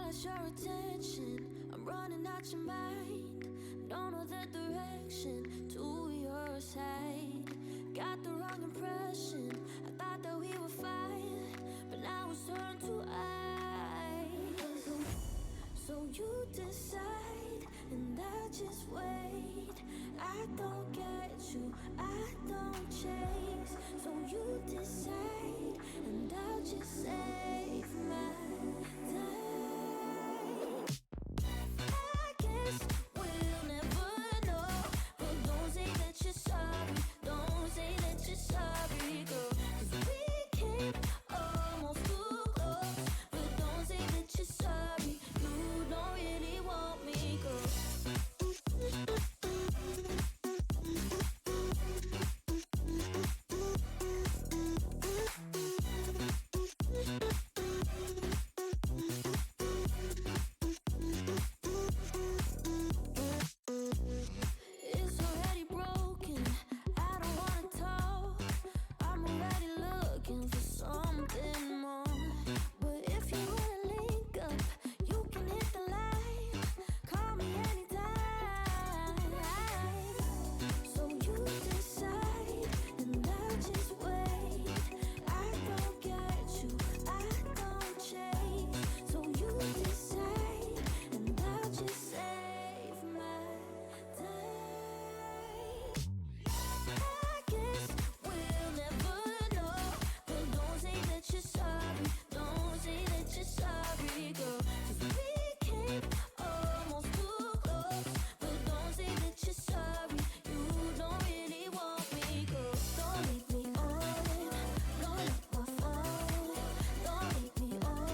lost your attention. I'm running out your mind. Don't know the direction to your side. Got the wrong impression. I thought that we were fine, but now it's turned to ice. So you decide, and I just wait. I don't get you, I don't chase. So you decide, and I'll just save my time. I guess we'll never know, but don't say that you're sorry. Don't say that you're sorry, girl. 'Cause we came almost too close, but don't say that you're sorry. You don't really want me, girl. It's already broken. I don't wanna talk. I'm already looking for something more. But if you wanna link up, you can hit the line. Call me anytime. So you decide, and I'll just wait. I don't get you, I don't chase. So you decide, and I'll just save my time. I guess we'll never know, but don't say that you're sorry. Don't say that you're sorry, girl. 'Cause we came almost too close, but don't say that you're sorry. You don't really want me, girl. Don't leave me on, don't let my phone. Don't leave me on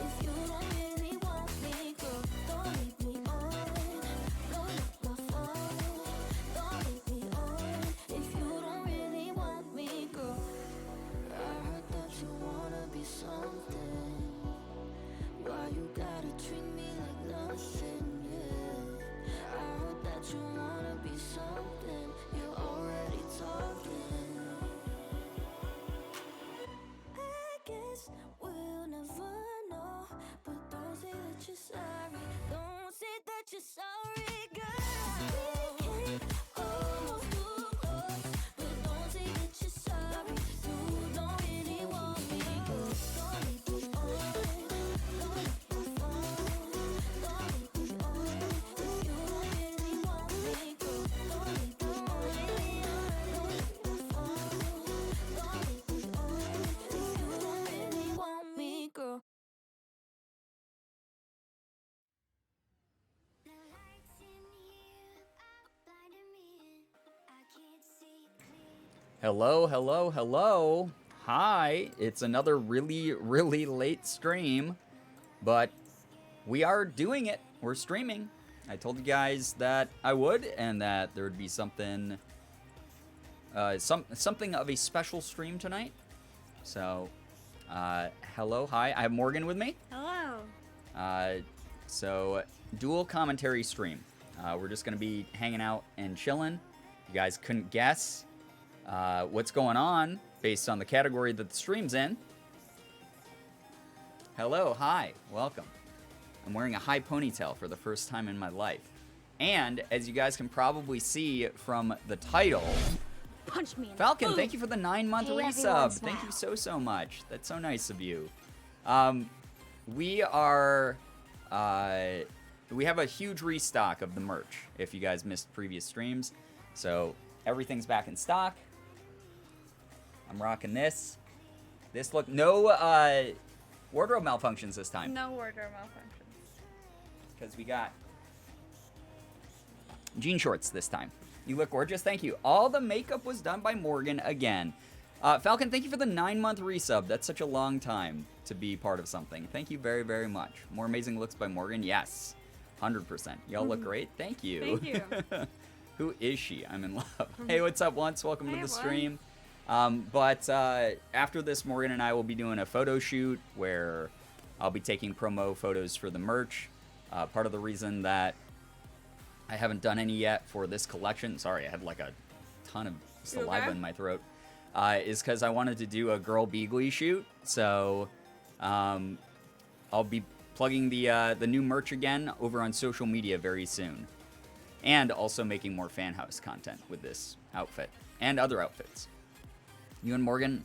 if you don't really want me, girl. Don't leave me on, don't let my phone. Don't leave me on if you don't really want me, girl. I heard that you wanna be something. Why you gotta treat me like nothing, yeah? I heard that you wanna be something. You're already talking. I guess we'll never know, but don't say that you're sorry. Don't say that you're sorry, girl. We came almost too close, but don't say that you're sorry. You don't really want me, girl. Don't leave me on, don't let my phone. Don't leave me on if you don't really want me, girl. Don't leave me on, don't let my phone. Don't leave me on if you don't really want me, girl. The lights in here are blinding me. I can't see clear. Hello, hello, hello. Hi, it's another really late stream, but we are doing it. We're streaming. I told you guys that I would, and that there would be something, something of a special stream tonight. So, hello, hi. I have Morgan with me. Hello. So, dual commentary stream. We're just gonna be hanging out and chilling. You guys couldn't guess what's going on based on the category that the stream's in. Hello, hi, welcome. I'm wearing a high ponytail for the first time in my life. And as you guys can probably see from the title, Punch me in Falcon, the thank you for the 9-month Hey, resub. everyone, Thank you smile. so much. That's so nice of you. We are, we have a huge restock of the merch if you guys missed previous streams. So everything's back in stock. I'm rocking this. This look, no wardrobe malfunctions this time. No wardrobe malfunctions. Because we got jean shorts this time. You look gorgeous. Thank you. All the makeup was done by Morgan again. Falcon, thank you for the 9-month resub. That's such a long time to be part of something. Thank you very, very much. More amazing looks by Morgan. Yes, 100%. Y'all look great. Thank you. Thank you. Who is she? I'm in love. Hey, what's up, Once? Welcome to Hey, the Once. stream. But after this, Morgan and I will be doing a photo shoot where I'll be taking promo photos for the merch. Part of the reason that I haven't done any yet for this collection, sorry, I had like a ton of saliva in my throat, is because I wanted to do a Girbeagly shoot. So I'll be plugging the new merch again over on social media very soon. And also making more fan house content with this outfit and other outfits. You and Morgan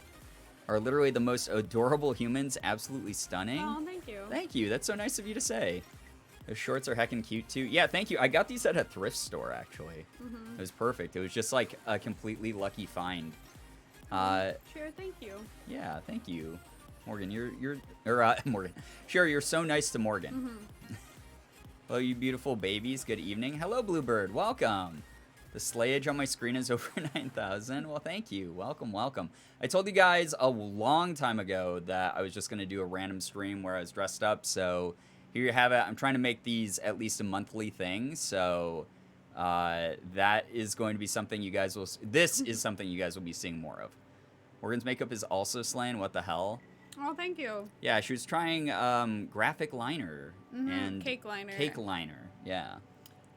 are literally the most adorable humans, absolutely stunning. Oh, thank you. Thank you. That's so nice of you to say. Those shorts are heckin' cute too. Yeah, thank you. I got these at a thrift store actually. It was perfect. It was just like a completely lucky find. Sure, thank you. Yeah, thank you. Morgan, Morgan. Sure, you're so nice to Morgan. Hello, you beautiful babies. Good evening. Hello, Bluebird. Welcome. The slayage on my screen is over 9,000. Well, thank you. Welcome, welcome. I told you guys a long time ago that I was just going to do a random stream where I was dressed up. So here you have it. I'm trying to make these at least a monthly thing. So that is going to be something you guys will... This is something you guys will be seeing more of. Morgan's makeup is also slain. What the hell? Oh, thank you. Yeah, she was trying graphic liner and cake liner. Cake liner, yeah.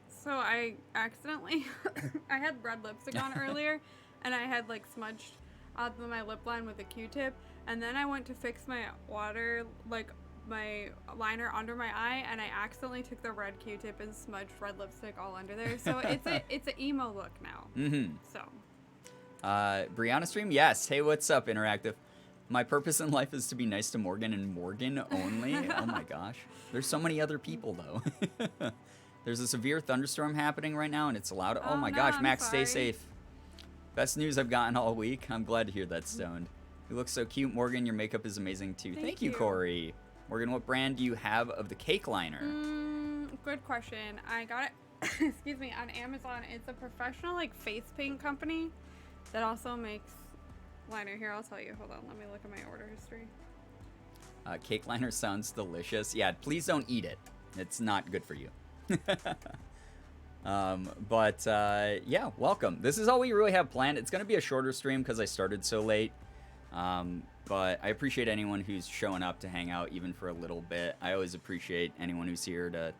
So I accidentally, I had red lipstick on earlier, and I had like smudged my lip line with a Q-tip, and then I went to fix my my liner under my eye, and I accidentally took the red Q-tip and smudged red lipstick all under there. So it's an emo look now. So. Brianna stream, yes. Hey, what's up, Interactive? My purpose in life is to be nice to Morgan and Morgan only. Oh my gosh. There's so many other people, though. There's a severe thunderstorm happening right now, and it's loud. Oh my gosh, Max, stay safe. Best news I've gotten all week. I'm glad to hear that, Stoned. You look so cute, Morgan. Your makeup is amazing, too. Thank you, Corey. Morgan, what brand do you have of the cake liner? Good question. I got it, excuse me, on Amazon. It's a professional, like, face paint company that also makes liner. Here, I'll tell you. Hold on. Let me look at my order history. Cake liner sounds delicious. Yeah, please don't eat it. It's not good for you. Yeah, welcome. This is all we really have planned. It's going to be a shorter stream because I started so late. But I appreciate anyone who's showing up to hang out even for a little bit. I always appreciate anyone who's here to,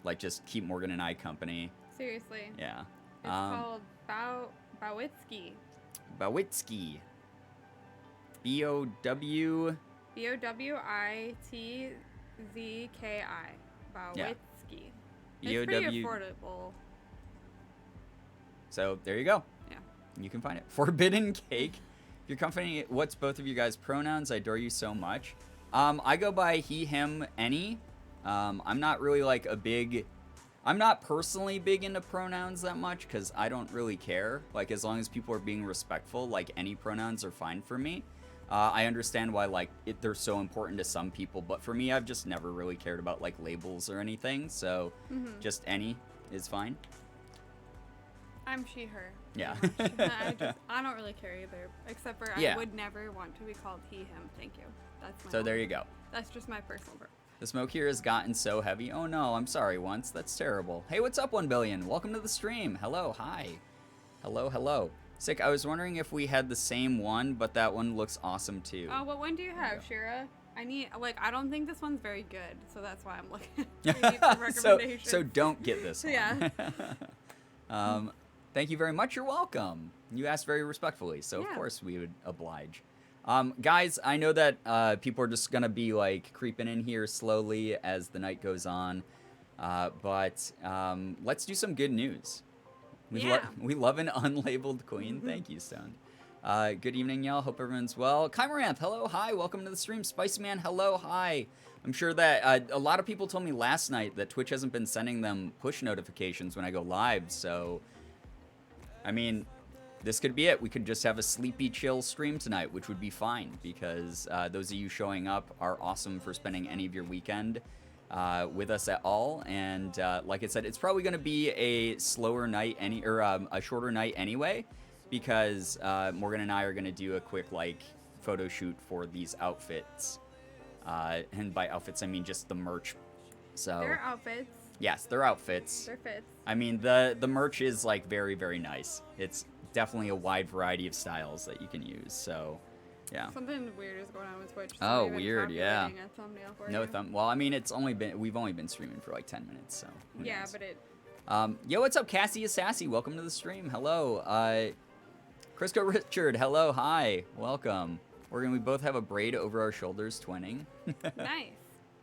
like, just keep Morgan and I company. Seriously. Yeah. It's called Bowitsky. Bowitsky. B-O-W... B-O-W-I-T-Z-K-I. Bowitsky. Yeah. It's pretty affordable. So, there you go. Yeah. You can find it. Forbidden Cake. Your company, what's both of you guys' pronouns? I adore you so much. I go by he, him, any. I'm not really like I'm not personally big into pronouns that much because I don't really care. Like, as long as people are being respectful, like, any pronouns are fine for me. I understand why, like, they're so important to some people, but for me, I've just never really cared about, like, labels or anything, so just any is fine. I'm she, her. Yeah. I don't really care either, except for Yeah. I would never want to be called he, him. Thank you. That's my So there you go. That's just my personal preference. The smoke here has gotten so heavy. Oh no, I'm sorry once. That's terrible. Hey, what's up, 1 billion? Welcome to the stream. Hello, hi. Hello, hello. Sick, I was wondering if we had the same one, but that one looks awesome too. Oh, what one do you have, Shira? I don't think this one's very good, so that's why I'm looking for recommendations. so don't get this one. Yeah. Thank you very much. You're welcome. You asked very respectfully, so of course we would oblige. Guys, I know that people are just going to be, like, creeping in here slowly as the night goes on, but let's do some good news. We love an unlabeled queen. Thank you, Stone. Good evening, y'all. Hope everyone's well. Kymaranth, hello, hi. Welcome to the stream. Spicy Man, hello, hi. I'm sure that a lot of people told me last night that Twitch hasn't been sending them push notifications when I go live, so... I mean, this could be it. We could just have a sleepy, chill stream tonight, which would be fine, because those of you showing up are awesome for spending any of your weekend with us at all. And like I said, it's probably going to be a slower night, a shorter night anyway, because Morgan and I are going to do a quick, like, photo shoot for these outfits. And by outfits, I mean just the merch. So They're outfits. Yes, they're outfits. They're fits. I mean, the merch is, like, very, very nice. It's definitely a wide variety of styles that you can use, so, yeah. Something weird is going on with Twitch. Oh, weird, yeah. A thumbnail for No you. well, I mean, we've only been streaming for, like, 10 minutes, so. who Yeah, knows? but it... Yo, what's up, Cassie Sassy? Welcome to the stream. Hello. Crisco Richard, hello, hi. Welcome. We both have a braid over our shoulders, twinning. Nice.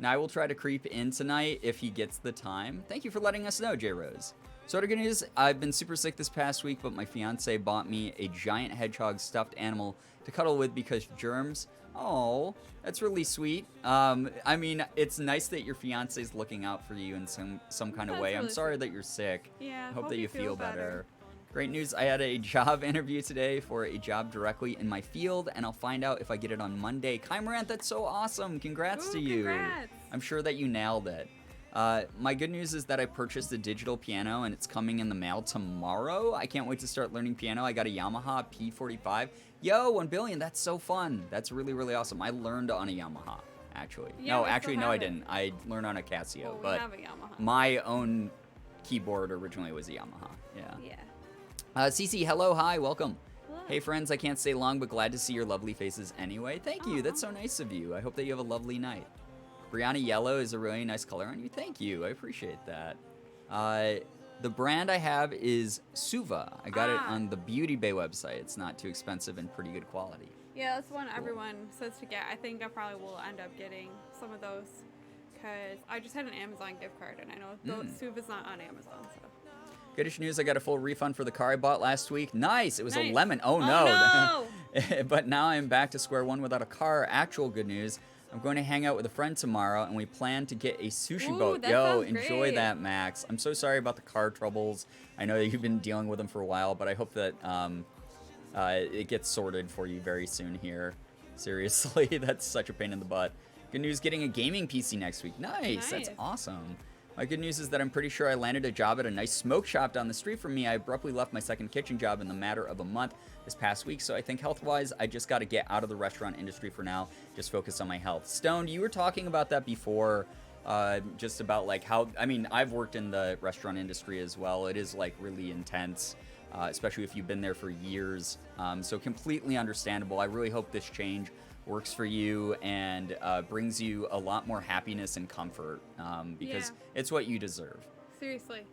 Now I will try to creep in tonight if he gets the time. Thank you for letting us know, J Rose. So what good news? I've been super sick this past week, but my fiance bought me a giant hedgehog stuffed animal to cuddle with because germs. Oh, that's really sweet. I mean, it's nice that your fiance is looking out for you in some kind of That's way. I'm really sorry sweet. that you're sick. Yeah, Hope that you feel better. better. Great news. I had a job interview today for a job directly in my field, and I'll find out if I get it on Monday. Kai Morant, that's so awesome. Congrats Ooh, to you. congrats. I'm sure that you nailed it. My good news is that I purchased a digital piano, and it's coming in the mail tomorrow. I can't wait to start learning piano. I got a Yamaha P45. Yo, 1 billion. That's so fun. That's really, really awesome. I learned on a Yamaha, actually. Yeah, no, we actually, still no, I have it. didn't. I learned on a Casio, Well, we but have a Yamaha. my own keyboard originally was a Yamaha. Yeah. Yeah. Cece, hello, hi, welcome. Hello. Hey friends, I can't stay long, but glad to see your lovely faces anyway. Thank you, Aw. that's so nice of you. I hope that you have a lovely night. Brianna, yellow is a really nice color on you. Thank you, I appreciate that. The brand I have is Suva. I got it on the Beauty Bay website. It's not too expensive and pretty good quality. Yeah, that's one everyone says to get. I think I probably will end up getting some of those because I just had an Amazon gift card and I know Suva's not on Amazon. So. Goodish news, I got a full refund for the car I bought last week. Nice, it was a Nice. lemon. Oh Oh, no. But now I'm back to square one without a car. Actual good news, I'm going to hang out with a friend tomorrow, and we plan to get a sushi Ooh, boat. that Yo, sounds enjoy great. that, Max. I'm so sorry about the car troubles. I know that you've been dealing with them for a while, but I hope that it gets sorted for you very soon here. Seriously, that's such a pain in the butt. Good news, getting a gaming PC next week. Nice. That's Nice. awesome. My good news is that I'm pretty sure I landed a job at a nice smoke shop down the street from me. I abruptly left my second kitchen job in the matter of a month this past week, so I think health-wise, I just got to get out of the restaurant industry for now, just focus on my health. Stone, you were talking about that before, just about like how, I mean, I've worked in the restaurant industry as well. It is like really intense, especially if you've been there for years, so completely understandable. I really hope this change works for you and brings you a lot more happiness and comfort because it's what you deserve. Seriously.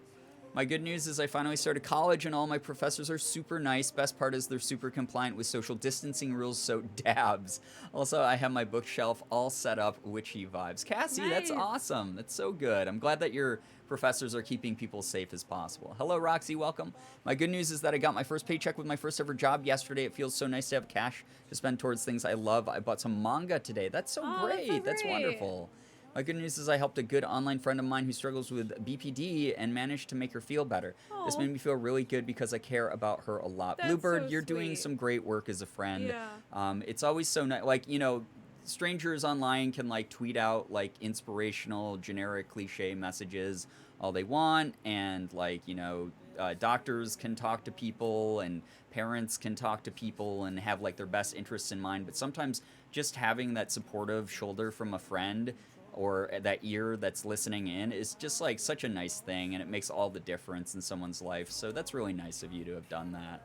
My good news is I finally started college and all my professors are super nice. Best part is they're super compliant with social distancing rules, so dabs. Also, I have my bookshelf all set up, witchy vibes. Cassie, that's Nice. awesome. That's so good. I'm glad that your professors are keeping people safe as possible. Hello, Roxy, welcome. My good news is that I got my first paycheck with my first ever job yesterday. It feels so nice to have cash to spend towards things I love. I bought some manga today. That's so Oh, that's so great. That's great. wonderful. My good news is I helped a good online friend of mine who struggles with BPD and managed to make her feel better. This Aw. made me feel really good because I care about her a lot. That's Bluebird, so you're doing sweet. some great work as a friend. Yeah. It's always so nice. Like, you know, strangers online can like tweet out like inspirational, generic, cliche messages all they want, and like, you know, doctors can talk to people and parents can talk to people and have like their best interests in mind, but sometimes just having that supportive shoulder from a friend or that ear that's listening in is just like such a nice thing, and it makes all the difference in someone's life. So that's really nice of you to have done that.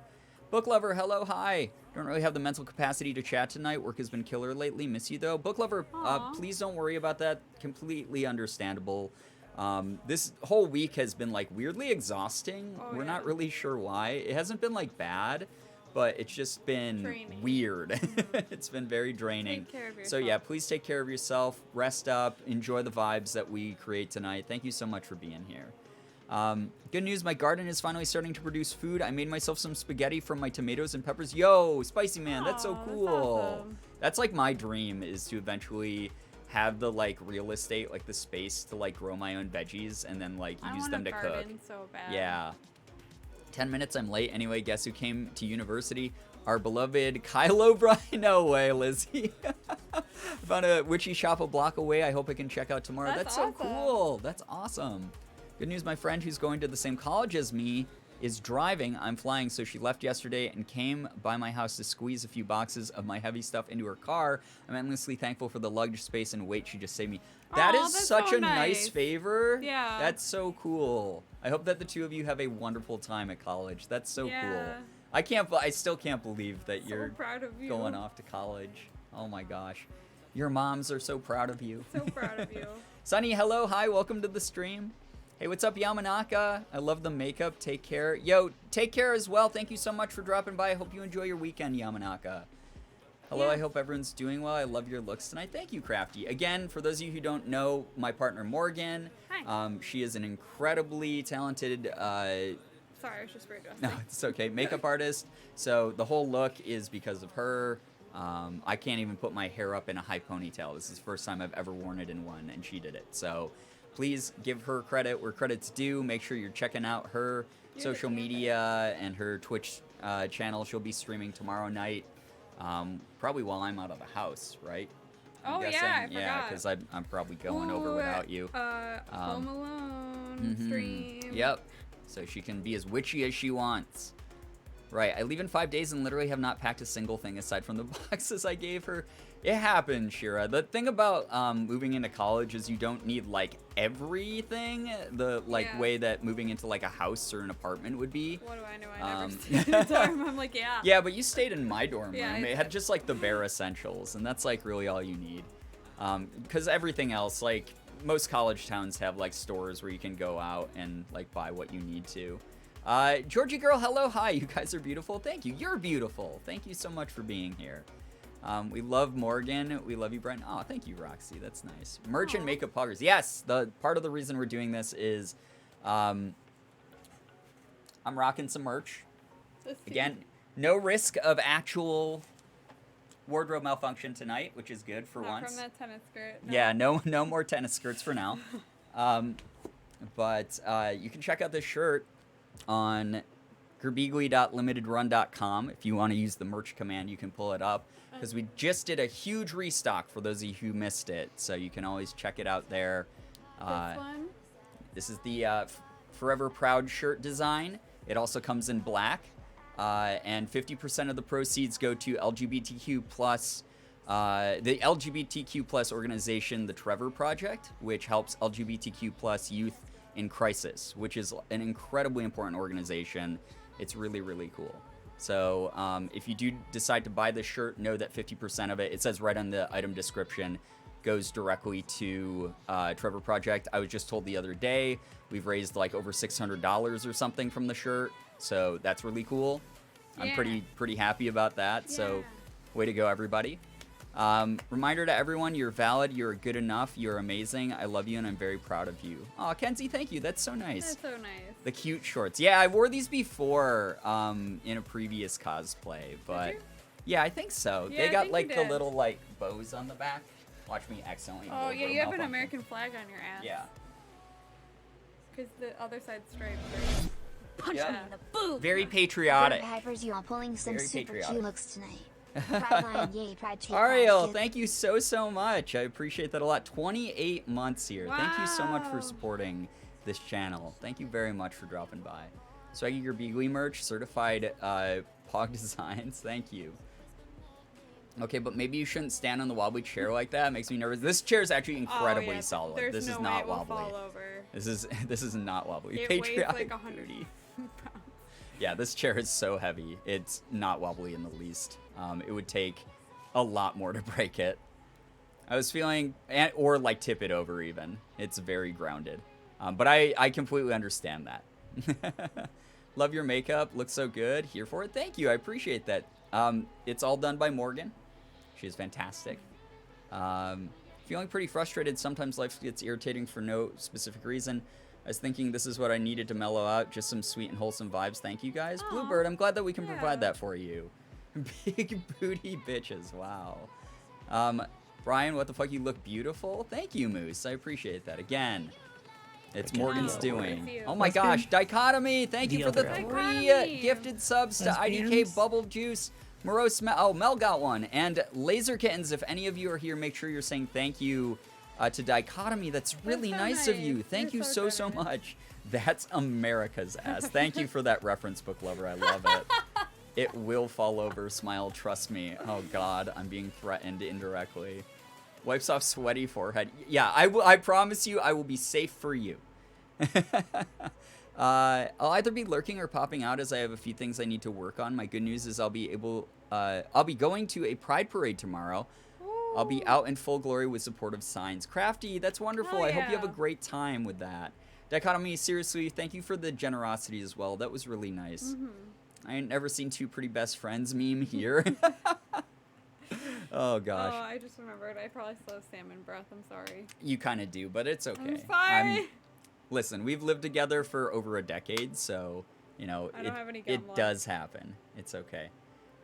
Book lover, hello, hi. Don't really have the mental capacity to chat tonight. Work has been killer lately. Miss you though. Book lover, Aw. please don't worry about that. Completely understandable. This whole week has been like weirdly exhausting. Oh, We're yeah. not really sure why. It hasn't been like bad, but it's just been Draining. weird. It's been very draining. Take care of So yeah, yourself. please take care of yourself. Rest up. Enjoy the vibes that we create tonight. Thank you so much for being here. Good news, my garden is finally starting to produce food. I made myself some spaghetti from my tomatoes and peppers. Yo, Spicy Man, that's so Aw, that's cool. awesome. That's like my dream, is to eventually have the like real estate, like the space to like grow my own veggies and then like I use want them a to garden cook. so bad. Yeah. 10 minutes, I'm late. Anyway, guess who came to university? Our beloved Kyle O'Brien. No way, Lizzie. Found a witchy shop a block away. I hope I can check out tomorrow. That's so awesome. cool. That's awesome. Good news, my friend who's going to the same college as me is driving. I'm flying, so she left yesterday and came by my house to squeeze a few boxes of my heavy stuff into her car. I'm endlessly thankful for the luggage space and weight she just saved me. That Aw, is that's such so a nice nice. favor. Yeah. That's so cool. I hope that the two of you have a wonderful time at college. That's so cool. Yeah. I still can't believe that So you're proud of you. going off to college. Oh my gosh. Your moms are so proud of you. So proud of you. Sunny, hello, hi, welcome to the stream. Hey, what's up, Yamanaka? I love the makeup. Take care. Yo, take care as well. Thank you so much for dropping by. I hope you enjoy your weekend, Yamanaka. Hello, I Yeah. hope everyone's doing well. I love your looks tonight. Thank you, Crafty. Again, for those of you who don't know, my partner Morgan. Hi. She is an incredibly talented. Sorry, I was just readjusting. No, it's okay. Makeup artist. So the whole look is because of her. I can't even put my hair up in a high ponytail. This is the first time I've ever worn it in one, and she did it. So please give her credit where credit's due. Make sure you're checking out her social media and her Twitch channel. She'll be streaming tomorrow night, probably while I'm out of the house, right? I'm Oh, yeah, guessing. I Yeah, forgot. because I'm probably going over without you. Home Alone stream. Yep. So she can be as witchy as she wants. Right. I leave in 5 days and literally have not packed a single thing aside from the boxes I gave her. It happens, Shira. The thing about moving into college is you don't need like everything the Yeah. way that moving into like a house or an apartment would be. What do I know? I never Um, stayed in a dorm. I'm like, yeah. Yeah, but you stayed in my dorm Yeah, room. I It had did. just like the bare essentials, and that's like really all you need. Because everything else, like most college towns have like stores where you can go out and like buy what you need to. Georgie girl, hello, hi. You guys are beautiful. Thank you. You're beautiful. Thank you so much for being here. We love Morgan. We love you, Brian. Oh, thank you, Roxy. That's nice. Merch and Aw. makeup poggers. Yes, the part of the reason we're doing this is I'm rocking some merch. Let's see. Again, no risk of actual wardrobe malfunction tonight, which is good for Not once. from that tennis skirt. No. Yeah, no more tennis skirts for now. But you can check out this shirt on Girbeagly.limitedrun.com. If you want to use the merch command, you can pull it up. Because we just did a huge restock for those of you who missed it. So you can always check it out there. This one. This is the Forever Proud shirt design. It also comes in black. And 50% of the proceeds go to LGBTQ plus, the LGBTQ plus organization, the Trevor Project, which helps LGBTQ plus youth in crisis, which is an incredibly important organization. It's really, really cool. So if you do decide to buy this shirt, know that 50% of it, it says right on the item description, goes directly to Trevor Project. I was just told the other day we've raised like over $600 or something from the shirt, so that's really cool. I'm Yeah. pretty happy about that. So Yeah. way to go, everybody. Reminder to everyone, you're valid, you're good enough, you're amazing, I love you, and I'm very proud of you. Aw, Kenzie, thank you. That's so nice. That's so nice. The cute shorts. Yeah, I wore these before in a previous cosplay, but you? yeah, I think so. Yeah, they I got think like you the did. little like bows on the back. Watch me accidentally. Oh, go yeah, for a you have an malfunction. American flag on your ass. Yeah. Because the other side's striped. Punch Yeah. me in the boob. Very patriotic. Hypers, you are pulling some Very super patriotic. cute looks tonight. Pride line, yay, pride cheek. Ariel, basket. thank you so much. I appreciate that a lot. 28 months here. Thank you so much for Wow. supporting this channel. Thank you very much for dropping by. So I get your Girbeagly merch, certified Pog designs. Thank you. Okay, but maybe you shouldn't stand on the wobbly chair like that. It makes me nervous. This chair is actually incredibly solid. There's This no is way not it will wobbly. fall over. This is not wobbly. It weighs Patriotic like 100 booty. pounds. Yeah, this chair is so heavy. It's not wobbly in the least. It would take a lot more to break it. I was feeling, or like tip it over even. It's very grounded. But I completely understand that. Love your makeup. Looks so good. Here for it. Thank you. I appreciate that. It's all done by Morgan. She is fantastic. Feeling pretty frustrated. Sometimes life gets irritating for no specific reason. I was thinking this is what I needed to mellow out. Just some sweet and wholesome vibes. Thank you guys. Aw. Bluebird, I'm glad that we can provide Yeah. that for you. Big booty bitches. Wow. Brian, what the fuck? You look beautiful. Thank you, Moose. I appreciate that. Again, it's Morgan's Oh, doing. thank you. Oh my That's gosh. good. Dichotomy. Thank you The for the other 3 Dichotomy. gifted subs to IDK Lesbians. Bubble Juice. Morose Mel. Oh, Mel got one. And Laser Kittens, if any of you are here, make sure you're saying thank you to Dichotomy. That's really so nice of you. nice. Thank You're you so so generous. much. That's America's ass. Thank you for that reference, book lover. I love it. It will fall over. Smile. Trust me. Oh God, I'm being threatened indirectly. Wipes off sweaty forehead. Yeah, I promise you, I will be safe for you. I'll either be lurking or popping out as I have a few things I need to work on. My good news is I'll be going to a pride parade tomorrow. I'll be out in full glory with supportive signs. Crafty, that's wonderful. Oh, I hope you have a yeah. great time with that. Dichotomy, seriously, thank you for the generosity as well. That was really nice. I ain't never seen two pretty best friends meme here. Oh gosh. Oh, I just remembered. I probably still have salmon breath. I'm sorry. You kind of do, but it's okay. I'm sorry. Listen, we've lived together for over a decade, so you know I don't have any gum it left. does happen. It's okay.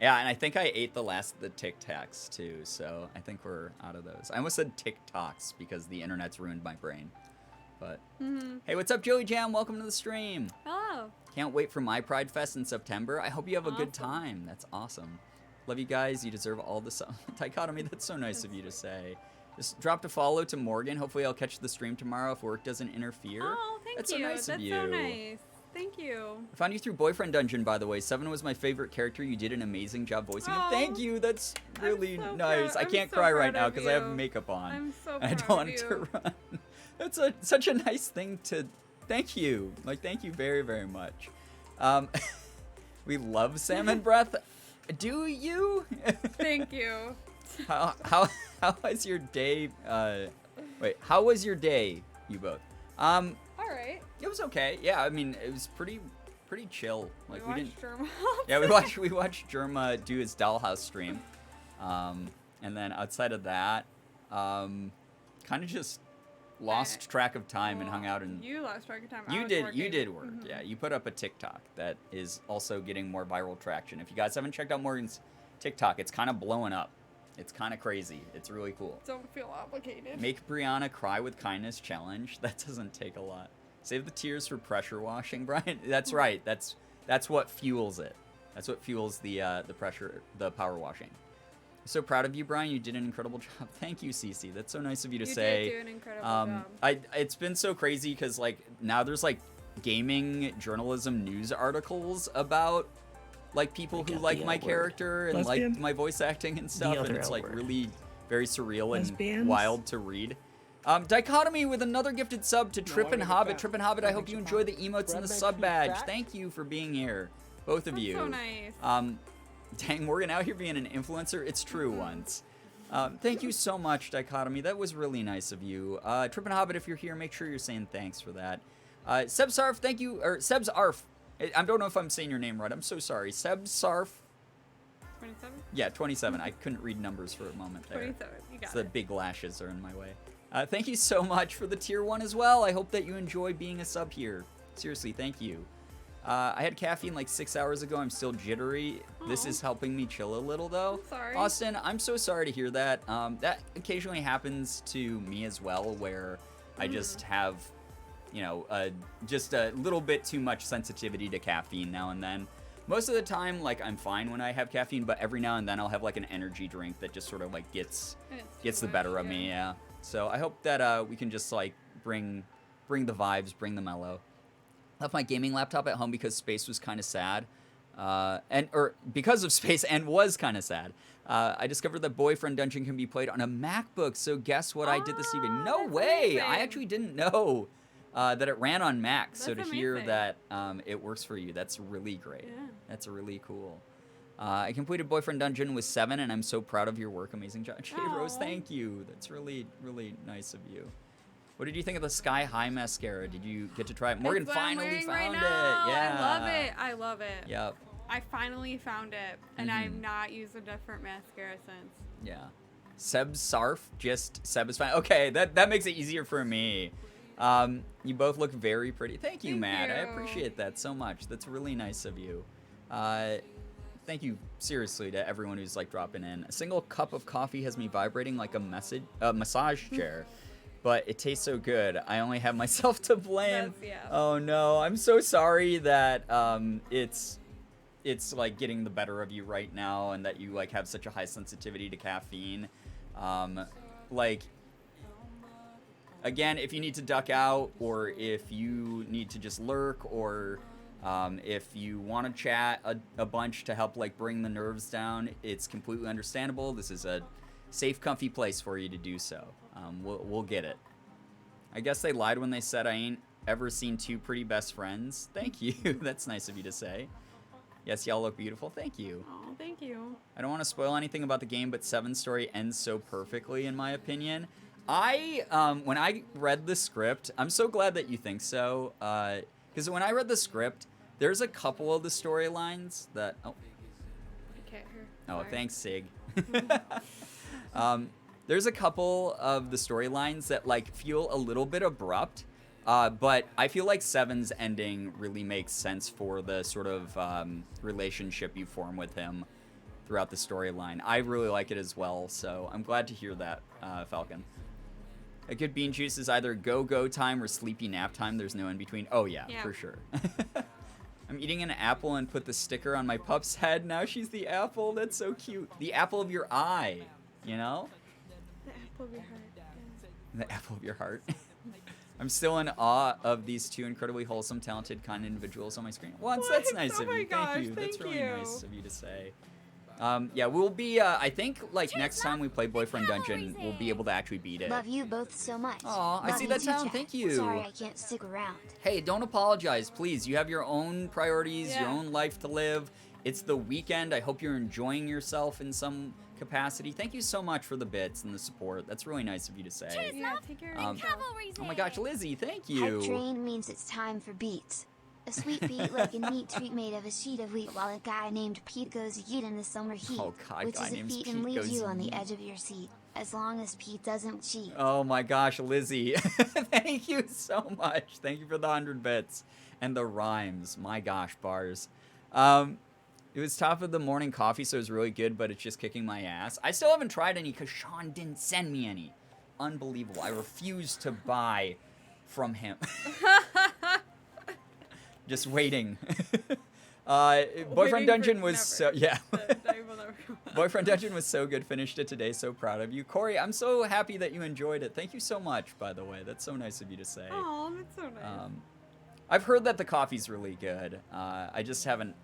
Yeah, and I think I ate the last of the Tic Tacs too, so I think we're out of those. I almost said TikToks because the internet's ruined my brain. But hey, what's up, Joey Jam? Welcome to the stream. Hello. Can't wait for my Pride Fest in September. I hope you have a good Awesome. time. That's awesome. Love you guys. You deserve all the dichotomy. That's so nice of you to say. Just dropped a follow to Morgan. Hopefully I'll catch the stream tomorrow if work doesn't interfere. Oh, thank That's you. so nice of you. That's so nice. Thank you. I found you through Boyfriend Dungeon, by the way. Seven was my favorite character. You did an amazing job voicing him. Oh, Thank you. That's really so nice. I I'm can't so cry right proud now of because I have you. makeup on. I'm so and I proud don't want of it you. to run. That's such a nice thing to... Thank you. Like, thank you very, very much. We love salmon breath. Do you? Thank you. How was your day? Wait, how was your day, you both? All right. It was okay. Yeah, I mean, it was pretty chill. Like we didn't. watched German. Yeah, we watched Germa do his dollhouse stream, and then outside of that, kind of just lost track of time and hung out and. You lost track of time. I You was did. working. You did work. Mhm. Yeah, you put up a TikTok that is also getting more viral traction. If you guys haven't checked out Morgan's TikTok, it's kind of blowing up. It's kind of crazy. It's really cool. Don't feel obligated. Make Brianna cry with kindness challenge. That doesn't take a lot. Save the tears for pressure washing, Brian. That's right. That's what fuels it. That's what fuels the power washing. I'm so proud of you, Brian. You did an incredible job. Thank you, Cece. That's so nice of you to say. You did do an incredible job. It's been so crazy because like now there's like gaming journalism news articles about like people who like my character and like my voice acting and stuff, and it's like really very surreal and wild to read. Dichotomy with another gifted sub to Trip and Hobbit. Trip and Hobbit, I hope you enjoy the emotes and the sub badge. Thank you for being here, both of you. So nice. Dang, Morgan out here being an influencer. It's true once. Thank you so much, Dichotomy. That was really nice of you. Trip and Hobbit, if you're here, make sure you're saying thanks for that. Sebsarf, thank you. Or Sebs Arf. I don't know if I'm saying your name right. I'm so sorry. Sebsarf. 27? Yeah, 27. I couldn't read numbers for a moment there. 27. You got The it. big lashes are in my way. Thank you so much for the tier 1 as well. I hope that you enjoy being a sub here. Seriously, thank you. I had caffeine like 6 hours ago. I'm still jittery. This Aw. is helping me chill a little though. I'm sorry. Austin, I'm so sorry to hear that. That occasionally happens to me as well, where I just have, you know, just a little bit too much sensitivity to caffeine now and then. Most of the time, like, I'm fine when I have caffeine, but every now and then I'll have like an energy drink that just sort of like gets the better of me. Yeah. So I hope that we can just like bring the vibes, bring the mellow. Left my gaming laptop at home because space was kind of sad, or because of space and was kind of sad. I discovered that Boyfriend Dungeon can be played on a MacBook. So guess what I did this evening? No that's way! I amazing. actually didn't know that it ran on Mac. So to That's hear amazing. that it works for you, that's really great. Yeah. That's really cool. I completed Boyfriend Dungeon with 7, and I'm so proud of your work. Amazing job, Jay Rose. Aw. Thank you. That's really, really nice of you. What did you think of the Sky High mascara? Did you get to try it? Morgan It's what I'm finally wearing found right now. it. Yeah. I love it. I love it. Yep. I finally found it, and Mhm. I've not used a different mascara since. Yeah. Seb Sarf, just Seb is fine. Okay, that makes it easier for me. You both look very pretty. Thank you, Thank Matt. I you. appreciate that so much. That's really nice of you. Thank you seriously to everyone who's like dropping in. A single cup of coffee has me vibrating like a massage chair. But it tastes so good. I only have myself to blame. Yeah. Oh no, I'm so sorry that it's like getting the better of you right now, and that you like have such a high sensitivity to caffeine. Like, again, if you need to duck out, or if you need to just lurk, or if you want to chat a bunch to help like bring the nerves down, it's completely understandable. This is a safe, comfy place for you to do so. We'll get it. I guess they lied when they said I ain't ever seen two pretty best friends. Thank you. That's nice of you to say. Yes, y'all look beautiful. Thank you. Oh, thank you. I don't want to spoil anything about the game, but Seven's story ends so perfectly, in my opinion. When I read the script, I'm so glad that you think so, because when I read the script, there's a couple of the storylines that... Oh, I can't hear. oh, Sorry. thanks, Sig. There's a couple of the storylines that like feel a little bit abrupt, but I feel like Seven's ending really makes sense for the sort of relationship you form with him throughout the storyline. I really like it as well, so I'm glad to hear that, Falcon. A good bean juice is either go time or sleepy nap time. There's no in between. Oh yeah. For sure. I'm eating an apple and put the sticker on my pup's head. Now she's the apple. That's so cute. The apple of your eye, you know? The apple of your heart. The apple of your heart. I'm still in awe of these two incredibly wholesome, talented, kind individuals on my screen. Once, that's nice Oh of my you. gosh, Thank you. That's thank really you. nice of you to say. Yeah, we'll be, I think, like, next time we play Boyfriend Dungeon, we'll be able to actually beat it. Love you both so much. Aw, I Love see you that too, sound. Chad. Thank you. Sorry I can't stick around. Hey, don't apologize, please. You have your own priorities, your Yeah. own life to live. It's the weekend. I hope you're enjoying yourself in some capacity. Thank you so much for the bits and the support. That's really nice of you to say. Yeah, take care of yourself. Oh my gosh, Lizzie, thank Hype you. train means it's time for beats. A sweet beat like a neat treat made of a sheet of wheat while a guy named Pete goes yeet in the summer heat. Oh, God, which guy is a named feat Pete and leaves goes you on the yeet. edge of your seat. As long as Pete doesn't cheat. Oh my gosh, Lizzie. Thank you so much. Thank you for the 100 bits and the rhymes. My gosh, bars. It was top of the morning coffee, so it was really good, but it's just kicking my ass. I still haven't tried any because Sean didn't send me any. Unbelievable. I refuse to buy from him. Just waiting. Boyfriend Waiting Dungeon for was never. so, yeah. That will never come. Boyfriend Dungeon was so good. Finished it today. So proud of you. Corey, I'm so happy that you enjoyed it. Thank you so much, by the way. That's so nice of you to say. Oh, that's so nice. I've heard that the coffee's really good. I just haven't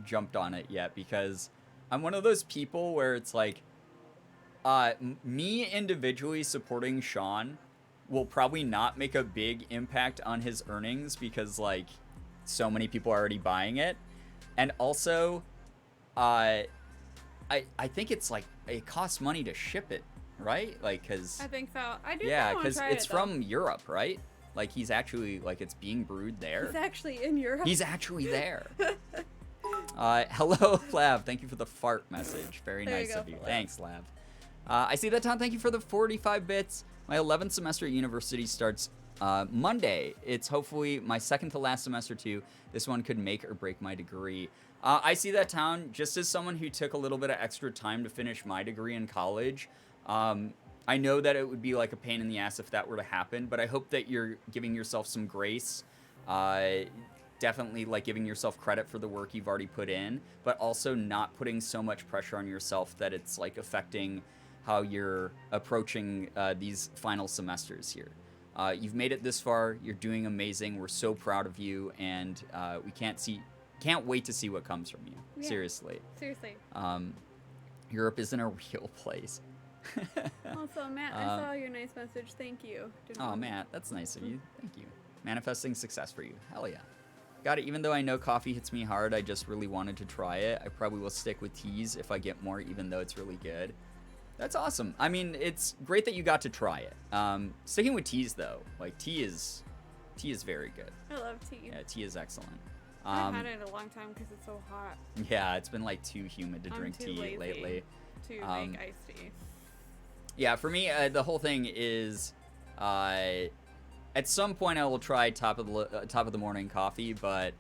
jumped on it yet because I'm one of those people where it's like, me individually supporting Sean will probably not make a big impact on his earnings because like so many people are already buying it, and also, I think it's like it costs money to ship it, right? Like, cause I think so. I do. yeah, because because it's from Europe, right? Like he's actually like it's being brewed there. He's actually in Europe. He's actually there. Hello, Flav. Thank you for the fart message. Very There you nice go, of you. Flav. Thanks, Lav. I see that, Tom. Thank you for the 45 bits. My 11th semester at university starts Monday. It's hopefully my second to last semester, too. This one could make or break my degree. I see that, Town. Just as someone who took a little bit of extra time to finish my degree in college, I know that it would be like a pain in the ass if that were to happen, but I hope that you're giving yourself some grace. Definitely like giving yourself credit for the work you've already put in, but also not putting so much pressure on yourself that it's like affecting how you're approaching these final semesters here. You've made it this far. You're doing amazing. We're so proud of you, and we can't wait to see what comes from you. Yeah. Seriously. Seriously. Europe isn't a real place. Also, Matt, I saw your nice message. Thank you. Oh, Matt, that's nice of you. Thank you. Manifesting success for you. Hell yeah. Got it. Even though I know coffee hits me hard, I just really wanted to try it. I probably will stick with teas if I get more, even though it's really good. That's awesome. I mean, it's great that you got to try it. Sticking with teas, though, like tea is very good. I love tea. Yeah, tea is excellent. I've had it a long time because it's so hot. Yeah, it's been like too humid to I'm drink too tea lazy lately. to make iced tea. Yeah, for me, the whole thing is, at some point I will try top of the morning coffee, but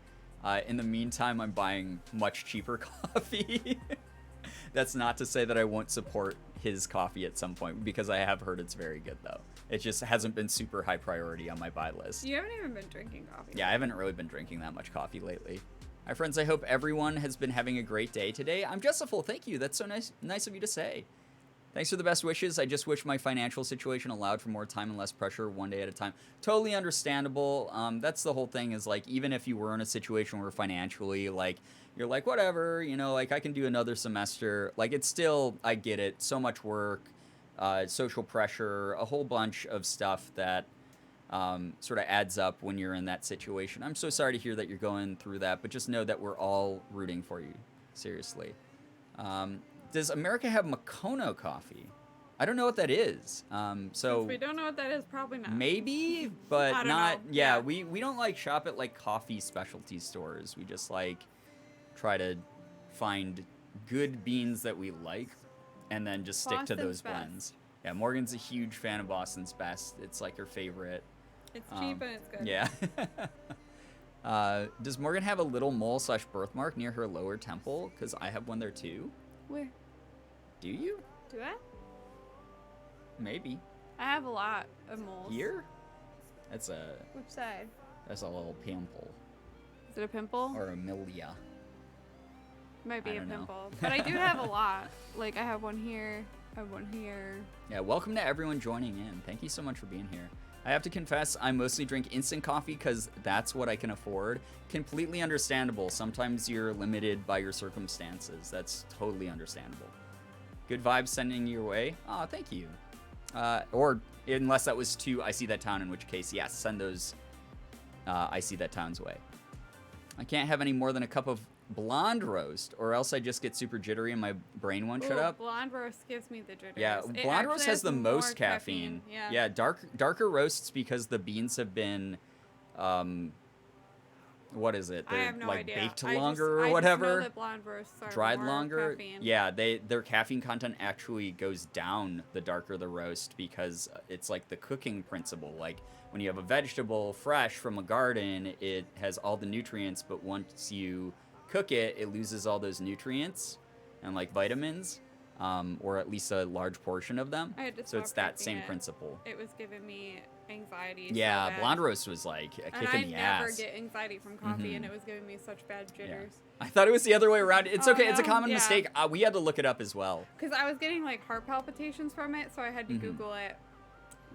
in the meantime, I'm buying much cheaper coffee. That's not to say that I won't support his coffee at some point, because I have heard it's very good, though. It just hasn't been super high priority on my buy list. You haven't even been drinking coffee. Yeah, I haven't really been drinking that much coffee lately. Hi, friends. I hope everyone has been having a great day today. I'm Justiful. Thank you. That's so nice of you to say. Thanks for the best wishes. I just wish my financial situation allowed for more time and less pressure one day at a time. Totally understandable. That's the whole thing is, like, even if you were in a situation where financially, like, you're like, whatever, you know, like, I can do another semester. Like, it's still, I get it. So much work, social pressure, a whole bunch of stuff that sort of adds up when you're in that situation. I'm so sorry to hear that you're going through that, but just know that we're all rooting for you. Seriously. Does America have Macono coffee? I don't know what that is. So If we don't know what that is, probably not. maybe, but I don't not. know. Yeah, Yeah. we don't like shop at like coffee specialty stores. We just like try to find good beans that we like and then just stick to those Boston's best. blends. Yeah, Morgan's a huge fan of Boston's Best. It's like her favorite. It's cheap and it's good. Yeah. Does Morgan have a little mole/birthmark near her lower temple? Because I have one there too. Where? Do you? Do I? Maybe. I have a lot of moles. Here? That's a Which side? little pimple. Is it a pimple? Or a milia. Might be I a don't know. pimple. But I do have a lot. Like, I have one here. I have one here. Yeah, welcome to everyone joining in. Thank you so much for being here. I have to confess, I mostly drink instant coffee because that's what I can afford. Completely understandable. Sometimes you're limited by your circumstances. That's totally understandable. Good vibes sending your way. Oh, thank you. Or unless that was to I See That Town, in which case, yes, send those I See That Town's way. I can't have any more than a cup of blonde roast, or else I just get super jittery and my brain won't shut Ooh, up. Blonde roast gives me the jitters. Yeah, It blonde roast actually has the more most caffeine. Yeah, darker roasts because the beans have been, what is it? I They're have no like idea. baked I longer just, or whatever. I just know that blonde roasts are Dried more longer. caffeine. Yeah, their caffeine content actually goes down the darker the roast because it's like the cooking principle. Like when you have a vegetable fresh from a garden, it has all the nutrients, but once you cook it, it loses all those nutrients and like vitamins, or at least a large portion of them. I had to So it's stop that drinking same it. principle. It was giving me anxiety. Yeah, so bad. blonde roast was like a And kick I in the never ass. get anxiety from coffee, and Mhm. it was giving me such bad Yeah. jitters. I thought it was the other way around. It's Oh, okay. It's a no? common Yeah. mistake. We had to look it up as well. Because I was getting like heart palpitations from it, so I had to Mhm. Google it.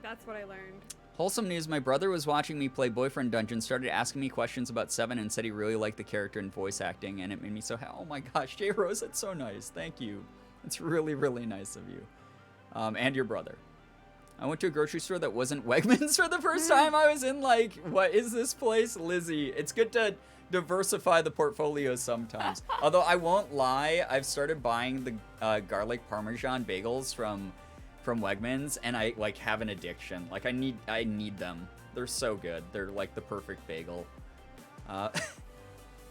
That's what I learned. Wholesome news, my brother was watching me play Boyfriend Dungeon, started asking me questions about Seven, and said he really liked the character and voice acting, and it made me so happy. Oh my gosh, J Rose, that's so nice. Thank you. It's really, really nice of you. And your brother. I went to a grocery store that wasn't Wegmans for the first time. I was in like, what is this place? Lizzie. It's good to diversify the portfolio sometimes. Although I won't lie, I've started buying the garlic parmesan bagels from Wegmans, and I like have an addiction. Like I need them. They're so good. They're like the perfect bagel.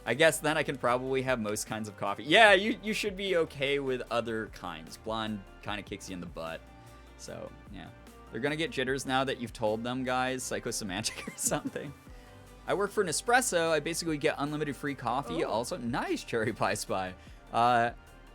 I guess then I can probably have most kinds of coffee. Yeah, you should be okay with other kinds. Blonde kind of kicks you in the butt. So, yeah. They're gonna get jitters now that you've told them, guys. Psychosemantic or something. I work for Nespresso. I basically get unlimited free coffee. Oh. Also, nice Cherry Pie Spy.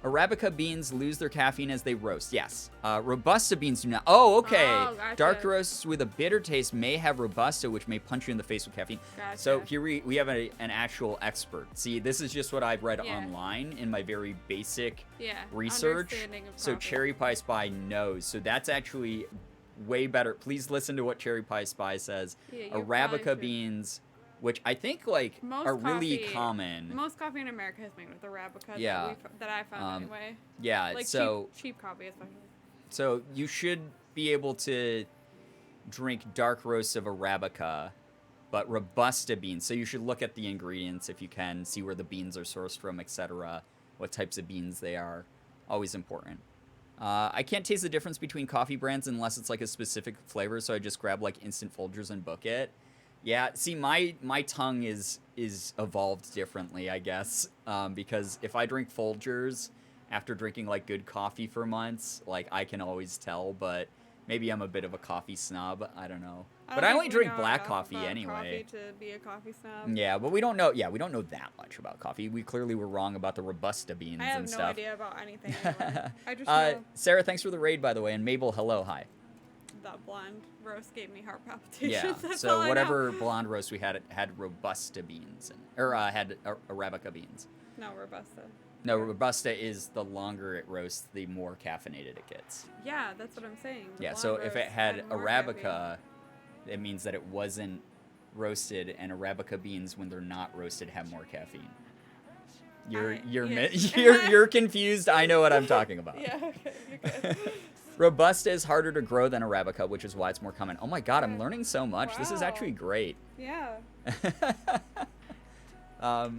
Arabica beans lose their caffeine as they roast. Yes. Robusta beans do not. Oh, okay. Oh, gotcha. Dark roasts with a bitter taste may have Robusta, which may punch you in the face with caffeine. Gotcha. So here we have an actual expert. See, this is just what I've read Yeah. online in my very basic Yeah. research. Understanding of So coffee. Cherry Pie Spy knows. So that's actually way better. Please listen to what Cherry Pie Spy says. Yeah, you probably Arabica should. beans, which I think like Most are really coffee- common. Most coffee in America is made with Arabica. Yeah. That I found anyway. Yeah, Like so cheap coffee especially. so you should be able to drink dark roasts of Arabica, but Robusta beans. So you should look at the ingredients if you can, see where the beans are sourced from, etc. What types of beans they are. Always important. I can't taste the difference between coffee brands unless it's like a specific flavor, so I just grab like instant Folgers and book it. Yeah, see, my tongue is evolved differently, I guess, because if I drink Folgers after drinking like good coffee for months, like I can always tell, but maybe I'm a bit of a coffee snob. I don't know. But I don't only think we drink know black enough coffee about anyway. Coffee to be a coffee snob. Yeah, but we don't know. Yeah, we don't know that much about coffee. We clearly were wrong about the Robusta beans I have and no stuff. idea about anything anyway. I just know Sarah, thanks for the raid, by the way, and Mabel, hello, hi. that blonde roast gave me heart palpitations. Yeah, That's all so I whatever blonde roast we had Robusta beans, had Arabica beans. know. No, Robusta. No, Robusta is the longer it roasts, the more caffeinated it gets. Yeah, that's what I'm saying. The Yeah, blonde so if it roast had more Arabica, caffeine. it means that it wasn't roasted, and Arabica beans, when they're not roasted, have more caffeine. You're yeah. you're confused. I know what I'm talking about. Yeah, okay, you're good. Robusta is harder to grow than Arabica, which is why it's more common. Oh my god, I'm learning so much. This is Wow. actually great. Yeah. I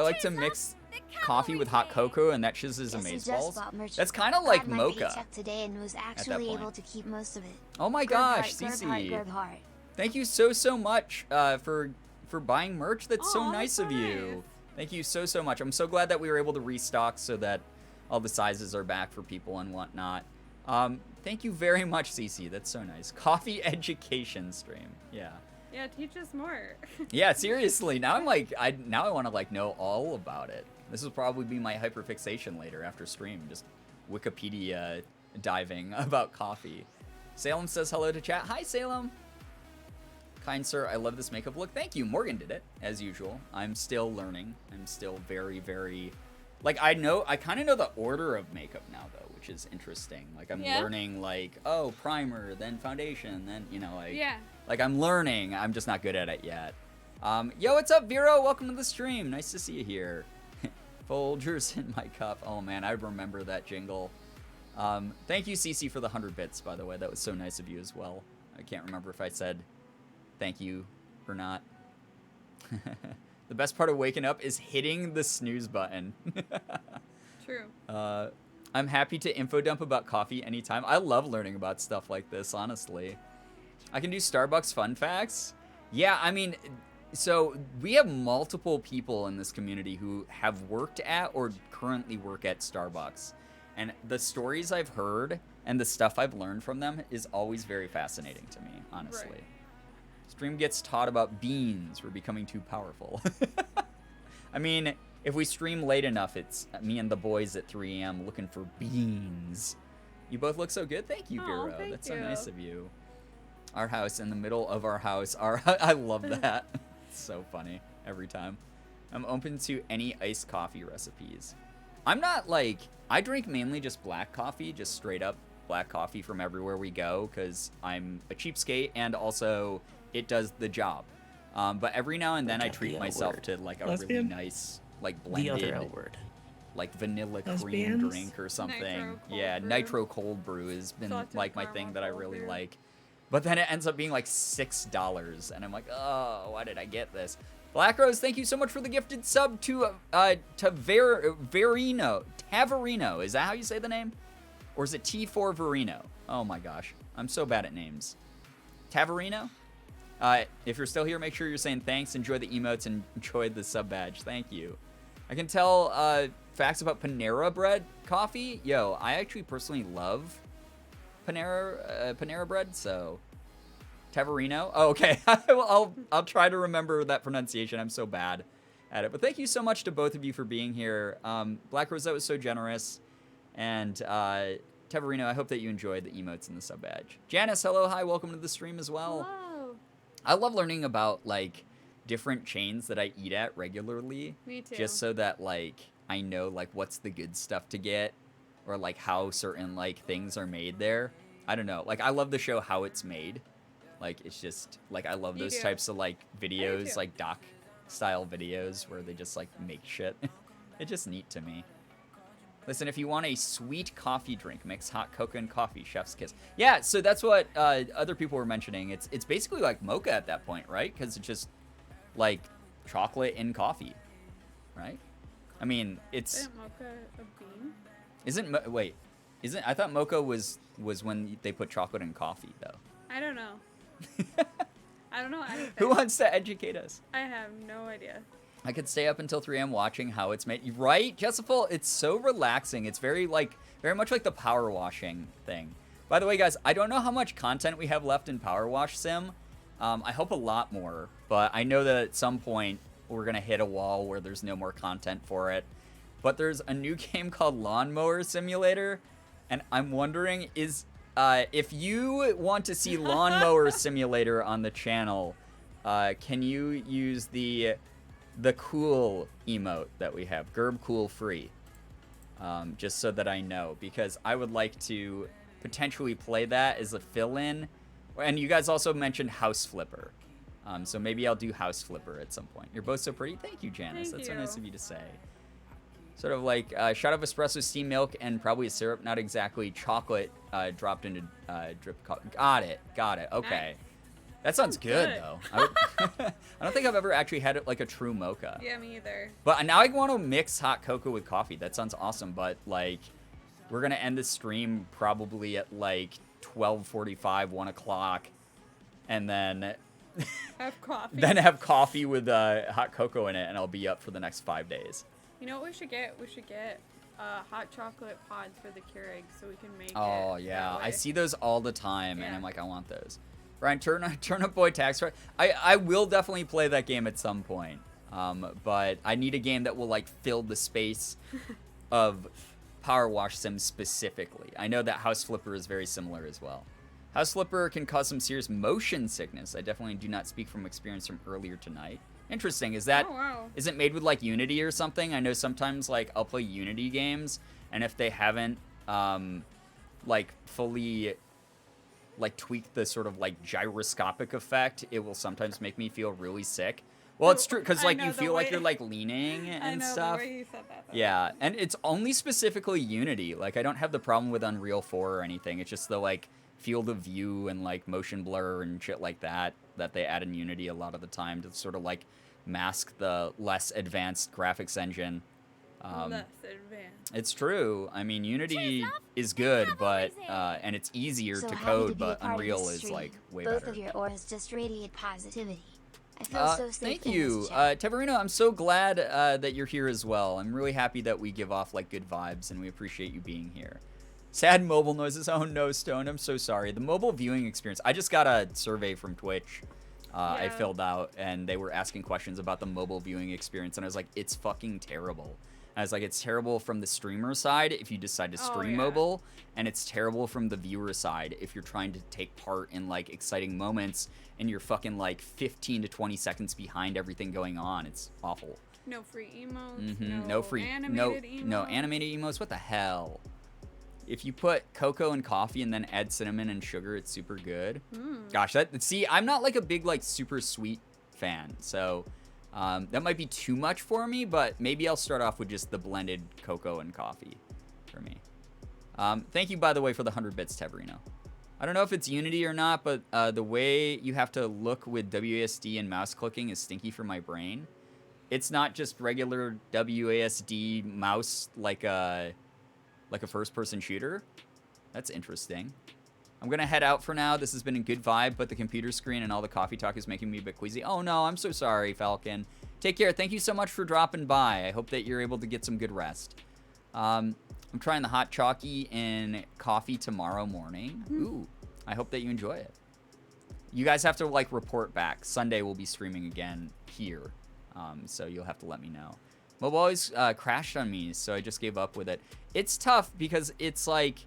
like to mix coffee with hot cocoa, and that shizzes Guess who amaze just balls. bought merch? That's kind of like Got my mocha. paycheck today and was actually point. able to keep most of it. Oh my gosh, Cece. Gerb Thank you so much for buying merch. That's so Aw, nice that's of you. nice. Thank you so much. I'm so glad that we were able to restock so that all the sizes are back for people and whatnot. Thank you very much, Cece. That's so nice. Coffee education stream. Yeah. Yeah, teach us more. Yeah, seriously. Now I'm like, I want to like know all about it. This will probably be my hyperfixation later after stream. Just Wikipedia diving about coffee. Salem says hello to chat. Hi, Salem. Kind sir, I love this makeup look. Thank you. Morgan did it, as usual. I'm still learning. I'm still very, very... Like, I kind of know the order of makeup now, though, which is interesting. Like, I'm learning, like, oh, primer, then foundation, then, you know, like... Yeah. Like, I'm learning. I'm just not good at it yet. Yo, what's up, Vero? Welcome to the stream. Nice to see you here. Folgers in my cup. Oh, man, I remember that jingle. Thank you, Cece, for the 100 bits, by the way. That was so nice of you as well. I can't remember if I said thank you or not. The best part of waking up is hitting the snooze button. True. I'm happy to info dump about coffee anytime. I love learning about stuff like this, honestly. I can do Starbucks fun facts. Yeah, I mean, so we have multiple people in this community who have worked at or currently work at Starbucks. And the stories I've heard and the stuff I've learned from them is always very fascinating to me, honestly. Right. Stream gets taught about beans. We're becoming too powerful. I mean, if we stream late enough, it's me and the boys at 3 a.m. looking for beans. You both look so good. Thank you, Vero. Thank That's you. so nice of you. Our house in the middle of our house. I love that. It's so funny every time. I'm open to any iced coffee recipes. I'm not like... I drink mainly just black coffee, just straight up black coffee from everywhere we go, because I'm a cheapskate and also... it does the job. But every now and then I treat myself to like a really nice, like blended, like vanilla cream drink or something. Nitro cold brew has been like my thing that I really like. But then it ends up being like $6, and I'm like, oh, why did I get this? Black Rose, thank you so much for the gifted sub to Verino. Taverino, is that how you say the name? Or is it T4 Verino? Oh my gosh, I'm so bad at names. Taverino? If you're still here, make sure you're saying thanks, enjoy the emotes, and enjoy the sub badge. Thank you. I can tell facts about Panera Bread coffee. Yo, I actually personally love Panera Bread, so... Taverino? Oh, okay. I'll try to remember that pronunciation. I'm so bad at it. But thank you so much to both of you for being here. Black Rose, that was so generous. And Taverino, I hope that you enjoyed the emotes and the sub badge. Janice, hello, hi, welcome to the stream as well. Hello. I love learning about, like, different chains that I eat at regularly. Me too. Just so that, like, I know, like, what's the good stuff to get. Or, like, how certain, like, things are made there. I don't know. Like, I love the show How It's Made. Like, it's just, like, I love those types of, like, videos, like, doc-style videos where they just, like, make shit. It's just neat to me. Listen, if you want a sweet coffee drink, mix hot cocoa and coffee, chef's kiss. Yeah, so that's what other people were mentioning. It's basically like mocha at that point, right? Because it's just, like, chocolate and coffee, right? I mean, it's... Isn't mocha a bean? Wait, I thought mocha was when they put chocolate in coffee, though. I don't know. I don't know anything. Who wants to educate us? I have no idea. I could stay up until 3 a.m. watching How It's Made. Right, Jessiful? It's so relaxing. It's very much like the power washing thing. By the way, guys, I don't know how much content we have left in Power Wash Sim. I hope a lot more, but I know that at some point we're going to hit a wall where there's no more content for it. But there's a new game called Lawnmower Simulator, and I'm wondering if you want to see Lawnmower Simulator on the channel, can you use the cool emote that we have, Gerb Cool Free, just so that I know, because I would like to potentially play that as a fill-in. And you guys also mentioned House Flipper, so maybe I'll do House Flipper at some point. You're both so pretty. Thank you, Janice. That's so nice of you to say. Sort of like a shot of espresso, steamed milk, and probably a syrup, not exactly chocolate, dropped into drip coffee. Got it. Okay. That sounds good, though. I don't think I've ever actually had it like a true mocha. Yeah, me either. But now I want to mix hot cocoa with coffee. That sounds awesome. But, like, we're going to end the stream probably at, like, 12:45, 1 o'clock. And then... Have coffee. Then have coffee with hot cocoa in it, and I'll be up for the next 5 days. You know what we should get? We should get hot chocolate pods for the Keurig so we can make it. Oh yeah, that I way. see those all the time, and Yeah. I'm like, I want those. Brian, Turnip Boy Tax Free. I will definitely play that game at some point, but I need a game that will like fill the space of Power Wash Sim specifically. I know that House Flipper is very similar as well. House Flipper can cause some serious motion sickness. I definitely do not speak from experience from earlier tonight. Interesting. Is that Oh, wow. is it made with like Unity or something? I know sometimes like I'll play Unity games, and if they haven't like fully like tweaked the sort of like gyroscopic effect, it will sometimes make me feel really sick. Well, it's true because I like know you the feel like way- you're like leaning I and know stuff. the way you said that. Yeah, and it's only specifically Unity. Like I don't have the problem with Unreal 4 or anything. It's just the like field of view and like motion blur and shit like that they add in Unity a lot of the time to sort of like mask the less advanced graphics engine. Less advanced. It's true. I mean, Unity is good, but and it's easier So to happy code, to be a but part of Unreal this is stream. like way Both better. of your auras just radiate positivity. I feel so safe Thank in you, this chat. Teverino. I'm so glad that you're here as well. I'm really happy that we give off like good vibes, and we appreciate you being here. Sad mobile noises. Oh no, Stone. I'm so sorry. The mobile viewing experience. I just got a survey from Twitch. I Yeah. filled out, and they were asking questions about the mobile viewing experience, and I was like, it's fucking terrible. I was like, it's terrible from the streamer side if you decide to stream yeah. mobile, and it's terrible from the viewer side if you're trying to take part in like exciting moments and you're fucking like 15 to 20 seconds behind everything going on. It's awful. No free emotes. No free, animated emotes. no animated emotes. What the hell? If you put cocoa and coffee and then add cinnamon and sugar, it's super good. Gosh, see, I'm not like a big like super sweet fan, so that might be too much for me. But maybe I'll start off with just the blended cocoa and coffee for me. Thank you, by the way, for the 100 bits, Teverino. I don't know if it's Unity or not, but the way you have to look with WASD and mouse clicking is stinky for my brain. It's not just regular WASD mouse like a first-person shooter. That's interesting. I'm gonna head out for now. This has been a good vibe, but the computer screen and all the coffee talk is making me a bit queasy. Oh no, I'm so sorry, Falcon. Take care. Thank you so much for dropping by. I hope that you're able to get some good rest. I'm trying the hot chalky and coffee tomorrow morning. Ooh, I hope that you enjoy it. You guys have to like report back. Sunday we'll be streaming again here, so you'll have to let me know. Mobile always crashed on me, so I just gave up with it. It's tough because it's like,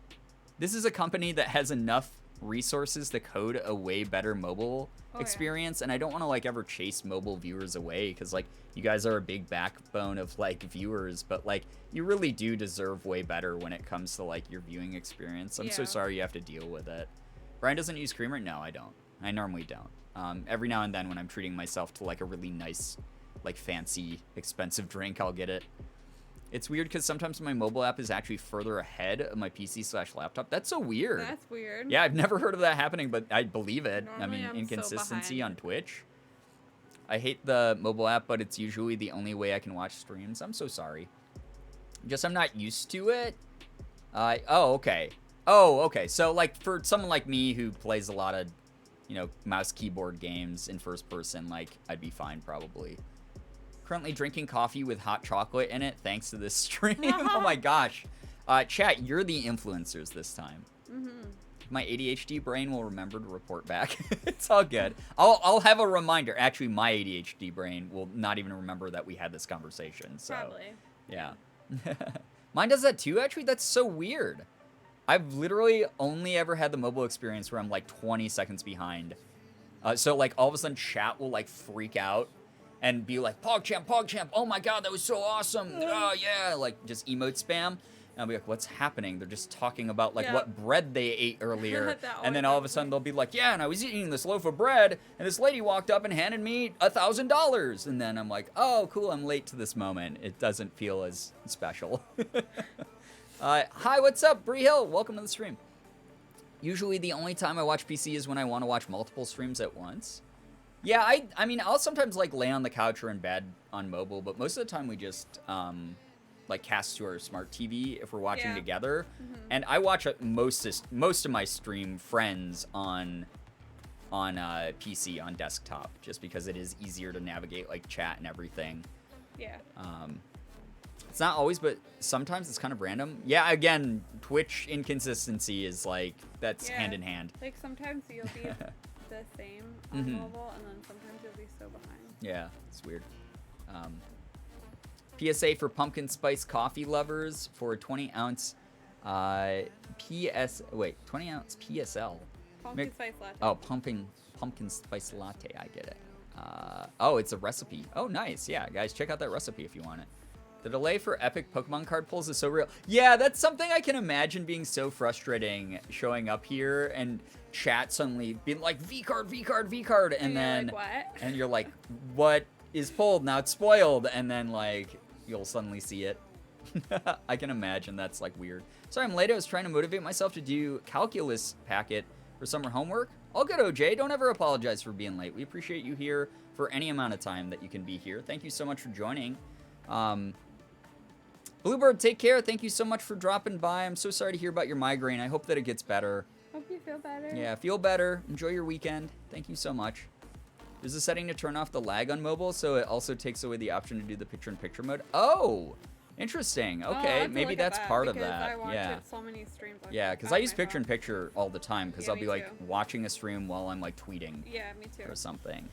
this is a company that has enough resources to code a way better mobile experience, and I don't want to like ever chase mobile viewers away because like you guys are a big backbone of like viewers, but like you really do deserve way better when it comes to like your viewing experience. I'm so Yeah. sorry you have to deal with it. Brian doesn't use creamer? No, I don't. I normally don't. Every now and then when I'm treating myself to like a really nice, like fancy, expensive drink, I'll get it. It's weird because sometimes my mobile app is actually further ahead of my PC/laptop. That's so weird. That's weird. Yeah, I've never heard of that happening, but I believe it. I Normally mean, I'm so inconsistency behind. on Twitch. I hate the mobile app, but it's usually the only way I can watch streams. I'm so sorry. Just I'm not used to it. Oh, okay. Oh, okay. So, like, for someone like me who plays a lot of, you know, mouse keyboard games in first person, like, I'd be fine probably. Currently drinking coffee with hot chocolate in it thanks to this stream. Oh my gosh. Chat, you're the influencers this time. My ADHD brain will remember to report back. It's all good. I'll have a reminder. Actually, my ADHD brain will not even remember that we had this conversation. So, Probably. yeah. Mine does that too, actually. That's so weird. I've literally only ever had the mobile experience where I'm like 20 seconds behind. So like all of a sudden chat will like freak out and be like, PogChamp, oh my god, that was so awesome. Oh yeah, like just emote spam. And I'll be like, what's happening? They're just talking about like Yeah. what bread they ate earlier. That And then always all of a happens. sudden they'll be like, yeah, and I was eating this loaf of bread and this lady walked up and handed me $1,000. And then I'm like, oh cool, I'm late to this moment. It doesn't feel as special. Hi, what's up, Bree Hill? Welcome to the stream. Usually the only time I watch PC is when I want to watch multiple streams at once. Yeah, I mean, I'll sometimes like lay on the couch or in bed on mobile, but most of the time we just like cast to our smart TV if we're watching Yeah. together. And I watch most of my stream friends on PC, on desktop, just because it is easier to navigate like chat and everything. Yeah. It's not always, but sometimes it's kind of random. Yeah, again, Twitch inconsistency is like, that's hand in hand. Like sometimes you'll be the same on mobile, and then sometimes you'll be so behind. Yeah, it's weird. PSA for pumpkin spice coffee lovers for a 20-ounce 20-ounce PSL. Pumpkin spice latte. Oh, pumpkin spice latte. I get it. Oh, it's a recipe. Oh, nice. Yeah, guys, check out that recipe if you want it. The delay for epic Pokemon card pulls is so real. Yeah, that's something I can imagine being so frustrating, showing up here and chat suddenly being like, V-card, V-card, V-card, and then... Like, what? And you're like, what is pulled? Now it's spoiled. And then, like, you'll suddenly see it. I can imagine that's, like, weird. Sorry, I'm late. I was trying to motivate myself to do calculus packet for summer homework. All good, OJ. Don't ever apologize for being late. We appreciate you here for any amount of time that you can be here. Thank you so much for joining. Bluebird, take care. Thank you so much for dropping by. I'm so sorry to hear about your migraine. I hope that it gets better. Hope you feel better. Yeah, feel better. Enjoy your weekend. Thank you so much. There's a setting to turn off the lag on mobile, so it also takes away the option to do the picture-in-picture mode. Oh, interesting. Okay, maybe that's part of that. I watch Yeah. so many streams. Yeah, because I use picture-in-picture all the time, because Yeah, I'll be me like too. watching a stream while I'm like tweeting Yeah, me too. or something.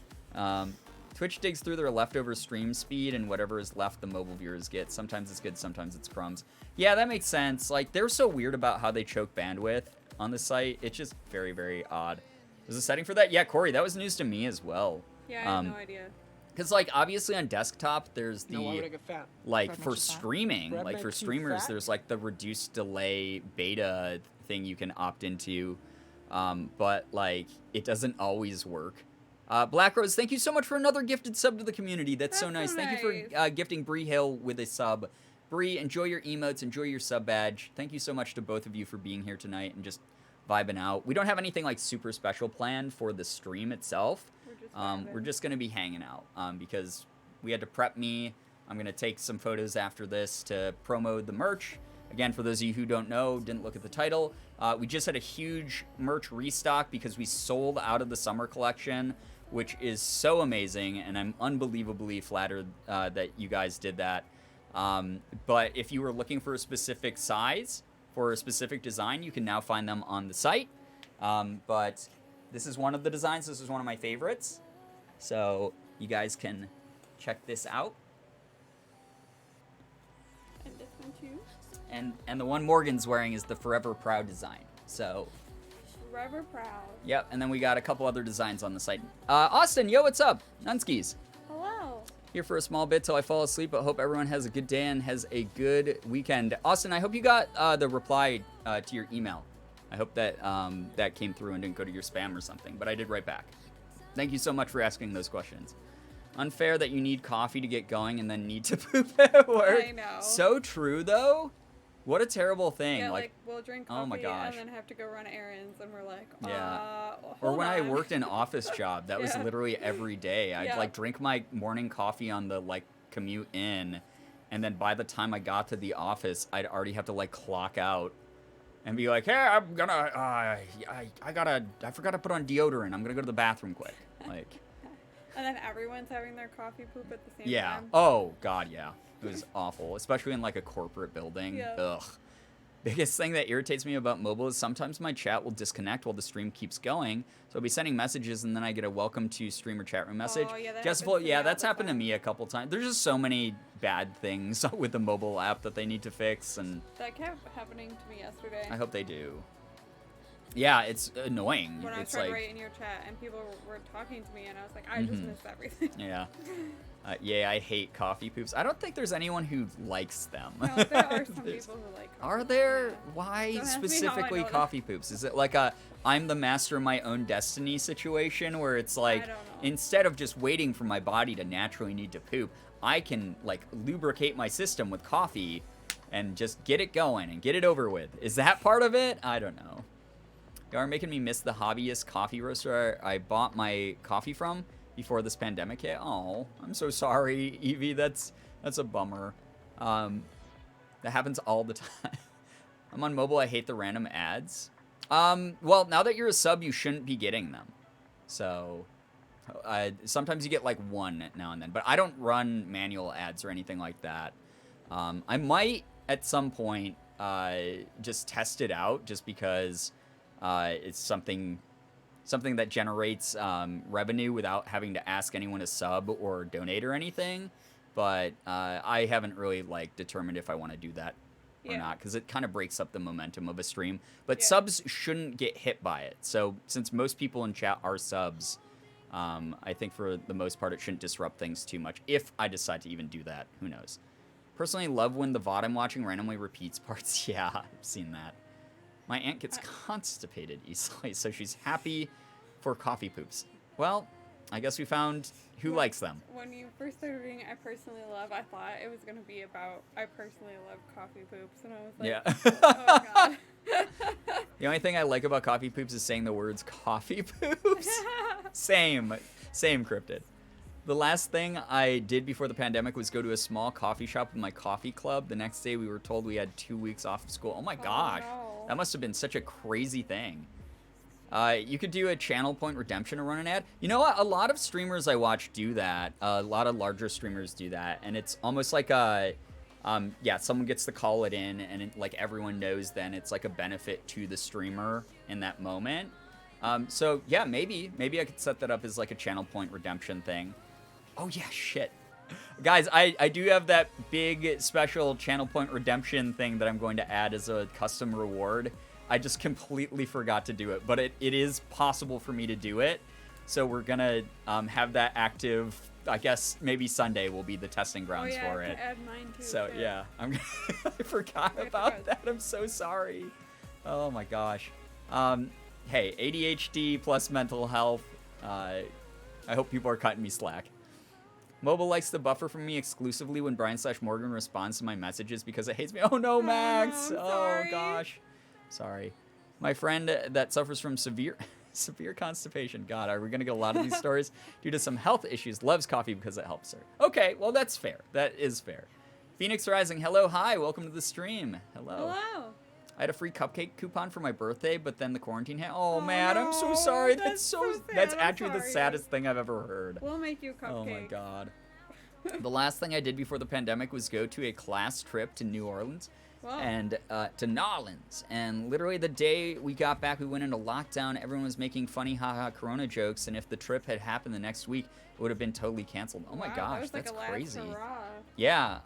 Twitch digs through their leftover stream speed and whatever is left the mobile viewers get. Sometimes it's good, sometimes it's crumbs. Yeah, that makes sense. Like, they're so weird about how they choke bandwidth on the site. It's just very, very odd. There's a setting for that? Yeah, Corey, that was news to me as well. Yeah, I had no idea. Because, like, obviously on desktop, there's the, No, why would I get fat? like, Bread for makes you fat? streaming, Bread like, for makes you streamers, fat? there's, like, the reduced delay beta thing you can opt into. But, like, it doesn't always work. Black Rose, thank you so much for another gifted sub to the community. That's so nice. Thank you for gifting Bree Hill with a sub. Bree, enjoy your emotes, enjoy your sub badge. Thank you so much to both of you for being here tonight and just vibing out. We don't have anything like super special planned for the stream itself. We're just gonna be hanging out because we had to prep me. I'm gonna take some photos after this to promo the merch. Again, for those of you who don't know, didn't look at the title, we just had a huge merch restock because we sold out of the summer collection, which is so amazing, and I'm unbelievably flattered that you guys did that. But if you were looking for a specific size for a specific design, you can now find them on the site. But this is one of the designs. This is one of my favorites. So you guys can check this out. And this one too. And the one Morgan's wearing is the Forever Proud design. So, Forever proud. yep. And then we got a couple other designs on the site. Austin, yo, what's up? Nunskis. Hello. Here for a small bit till I fall asleep, but hope everyone has a good day and has a good weekend. Austin, I hope you got the reply to your email. I hope that that came through and didn't go to your spam or something, but I did write back. Thank you so much for asking those questions. Unfair that you need coffee to get going and then need to poop at work. I know. So true, though. What a terrible thing. Yeah, like we'll drink oh coffee my gosh. and then have to go run errands, and we're like, Yeah. Or hold when I on. worked an office job, that was Yeah. literally every day. I'd Yeah. like drink my morning coffee on the like commute in, and then by the time I got to the office, I'd already have to like clock out and be like, hey, I'm gonna, I forgot to put on deodorant. I'm gonna go to the bathroom quick. Like, And then everyone's having their coffee poop at the same yeah. time. Oh God, yeah. It was awful, especially in like a corporate building. Yeah. Ugh. Biggest thing that irritates me about mobile is sometimes my chat will disconnect while the stream keeps going. So I'll be sending messages and then I get a welcome to streamer chat room message. Oh, yeah, that Just happens to me all that's the happened to time. me a couple times. There's just so many bad things with the mobile app that they need to fix, and That kept happening to me yesterday. I hope they do. Yeah, it's annoying. When I It's tried like, writing your chat and people were talking to me, and I was like, I just Mhm. missed everything. yeah. Yeah, I hate coffee poops. I don't think there's anyone who likes them. No, there are some There's- people who like coffee. Are there? Yeah. Why Don't ask me how I specifically know that. coffee poops? Is it like a I'm the master of my own destiny situation where it's like don't know. instead of just waiting for my body to naturally need to poop, I can like lubricate my system with coffee and just get it going and get it over with. Is that part of it? I don't know. You are making me miss the hobbyist coffee roaster I bought my coffee from before this pandemic hit. Oh, I'm so sorry, Evie. That's a bummer. That happens all the time. I'm on mobile. I hate the random ads. Well, now that you're a sub, you shouldn't be getting them. So, sometimes you get like one now and then. But I don't run manual ads or anything like that. I might at some point just test it out, just because it's something that generates revenue without having to ask anyone to sub or donate or anything. But I haven't really like determined if I want to do that or not, because it kind of breaks up the momentum of a stream. But subs shouldn't get hit by it. So since most people in chat are subs, I think for the most part it shouldn't disrupt things too much. If I decide to even do that, who knows? Personally, love when the VOD I'm watching randomly repeats parts. Yeah, I've seen that. My aunt gets constipated easily, so she's happy for coffee poops. Well, I guess we found who likes them. When you first started reading I personally love, I thought it was going to be about I personally love coffee poops. And I was like, Yeah. oh, God. The only thing I like about coffee poops is saying the words coffee poops. Same cryptid. The last thing I did before the pandemic was go to a small coffee shop with my coffee club. The next day we were told we had 2 weeks off of school. Oh my gosh. No. That must have been such a crazy thing. You could do a channel point redemption to run an ad. You know what? A lot of streamers I watch do that. A lot of larger streamers do that. And it's almost like someone gets to call it in, and like everyone knows then it's like a benefit to the streamer in that moment. So yeah, maybe I could set that up as like a channel point redemption thing. Oh yeah, shit. Guys, I do have that big special channel point redemption thing that I'm going to add as a custom reward. I just completely forgot to do it, but it is possible for me to do it. So we're gonna have that active. I guess maybe Sunday will be the testing grounds for it. Add mine too. So yeah, I forgot about that. I'm so sorry. Oh my gosh. Hey, ADHD plus mental health. I hope people are cutting me slack. Mobile likes to buffer from me exclusively when Brian/Morgan responds to my messages because it hates me. Oh no, Max! Oh gosh. Sorry. My friend that suffers from severe constipation. God, are we going to get a lot of these stories? Due to some health issues, loves coffee because it helps her. Okay, well, that's fair. That is fair. Phoenix Rising, hello, hi, welcome to the stream. Hello. Hello. I had a free cupcake coupon for my birthday, but then the quarantine hit. Oh man, I'm so sorry. That's so sad. That's I'm actually the sorry. saddest thing I've ever heard. We'll make you a cupcake. Oh my god. The last thing I did before the pandemic was go to a class trip to New Orleans. Whoa. And to Nolans. And literally the day we got back, we went into lockdown. Everyone was making funny haha corona jokes, and if the trip had happened the next week, it would have been totally canceled. Oh my Wow, gosh, that was like that's a last crazy. hurrah. Yeah.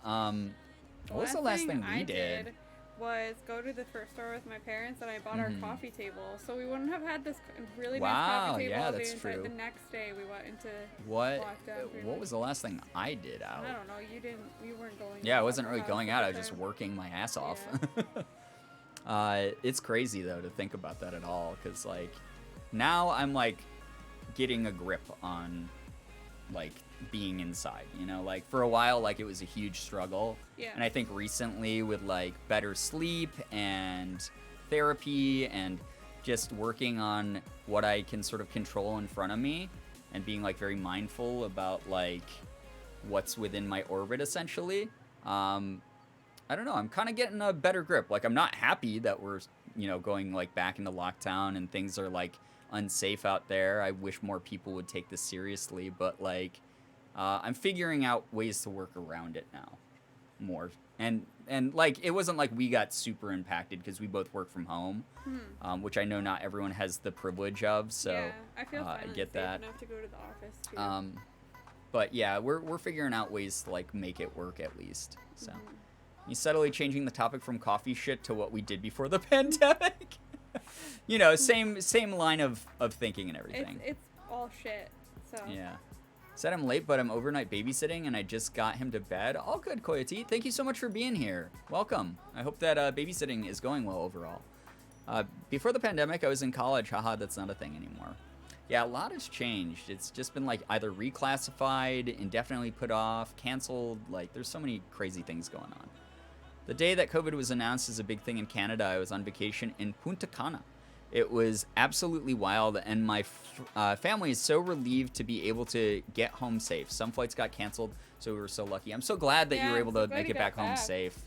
What was the last thing I we did? Was go to the thrift store with my parents, and I bought our coffee table, so we wouldn't have had this really Wow, nice coffee table yeah, all day that's inside. true. The next day we went into What lockdown. pretty what much. was the last thing I did out? I don't know. You weren't going. Yeah, I out wasn't of the really house going at out. the I was just time. working my ass off. It's crazy though to think about that at all, because like now I'm like getting a grip on like being inside, you know, like for a while like it was a huge struggle. Yeah. And I think recently with like better sleep and therapy and just working on what I can sort of control in front of me and being like very mindful about like what's within my orbit essentially. I don't know, I'm kind of getting a better grip. Like I'm not happy that we're, you know, going like back into lockdown and things are like unsafe out there. I wish more people would take this seriously, but like I'm figuring out ways to work around it now more. And like it wasn't like we got super impacted because we both work from home, which I know not everyone has the privilege of. So yeah, I feel I finally get safe that. enough to go to the office too. But yeah, we're figuring out ways to like make it work at least. So he's subtly changing the topic from coffee shit to what we did before the pandemic. You know, same line of thinking and everything. It's all shit. So Yeah. Said I'm late, but I'm overnight babysitting, and I just got him to bed. All good, Koyati. Thank you so much for being here. Welcome. I hope that babysitting is going well overall. Before the pandemic, I was in college. Haha, that's not a thing anymore. Yeah, a lot has changed. It's just been like either reclassified, indefinitely put off, canceled. Like, there's so many crazy things going on. The day that COVID was announced as a big thing in Canada, I was on vacation in Punta Cana. It was absolutely wild, and my family is so relieved to be able to get home safe. Some flights got canceled, so we were so lucky. I'm so glad that you were able to make it back home safe.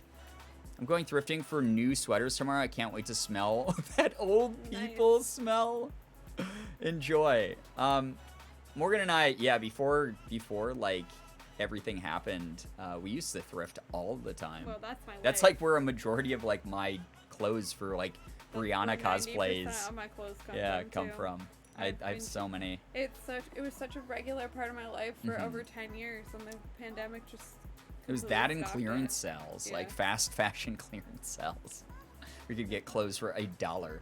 I'm going thrifting for new sweaters tomorrow. I can't wait to smell that old people smell. Enjoy. Morgan and I, yeah, before like everything happened, we used to thrift all the time. Well, that's my That's life. like where a majority of like my clothes for like That's Brianna where 90% cosplays of my clothes come too. from. I have so many. It was such a regular part of my life for over 10 years, and the pandemic just. It was completely that and stopped clearance it. sales, Yeah. like fast fashion clearance sales. We could get clothes for $1.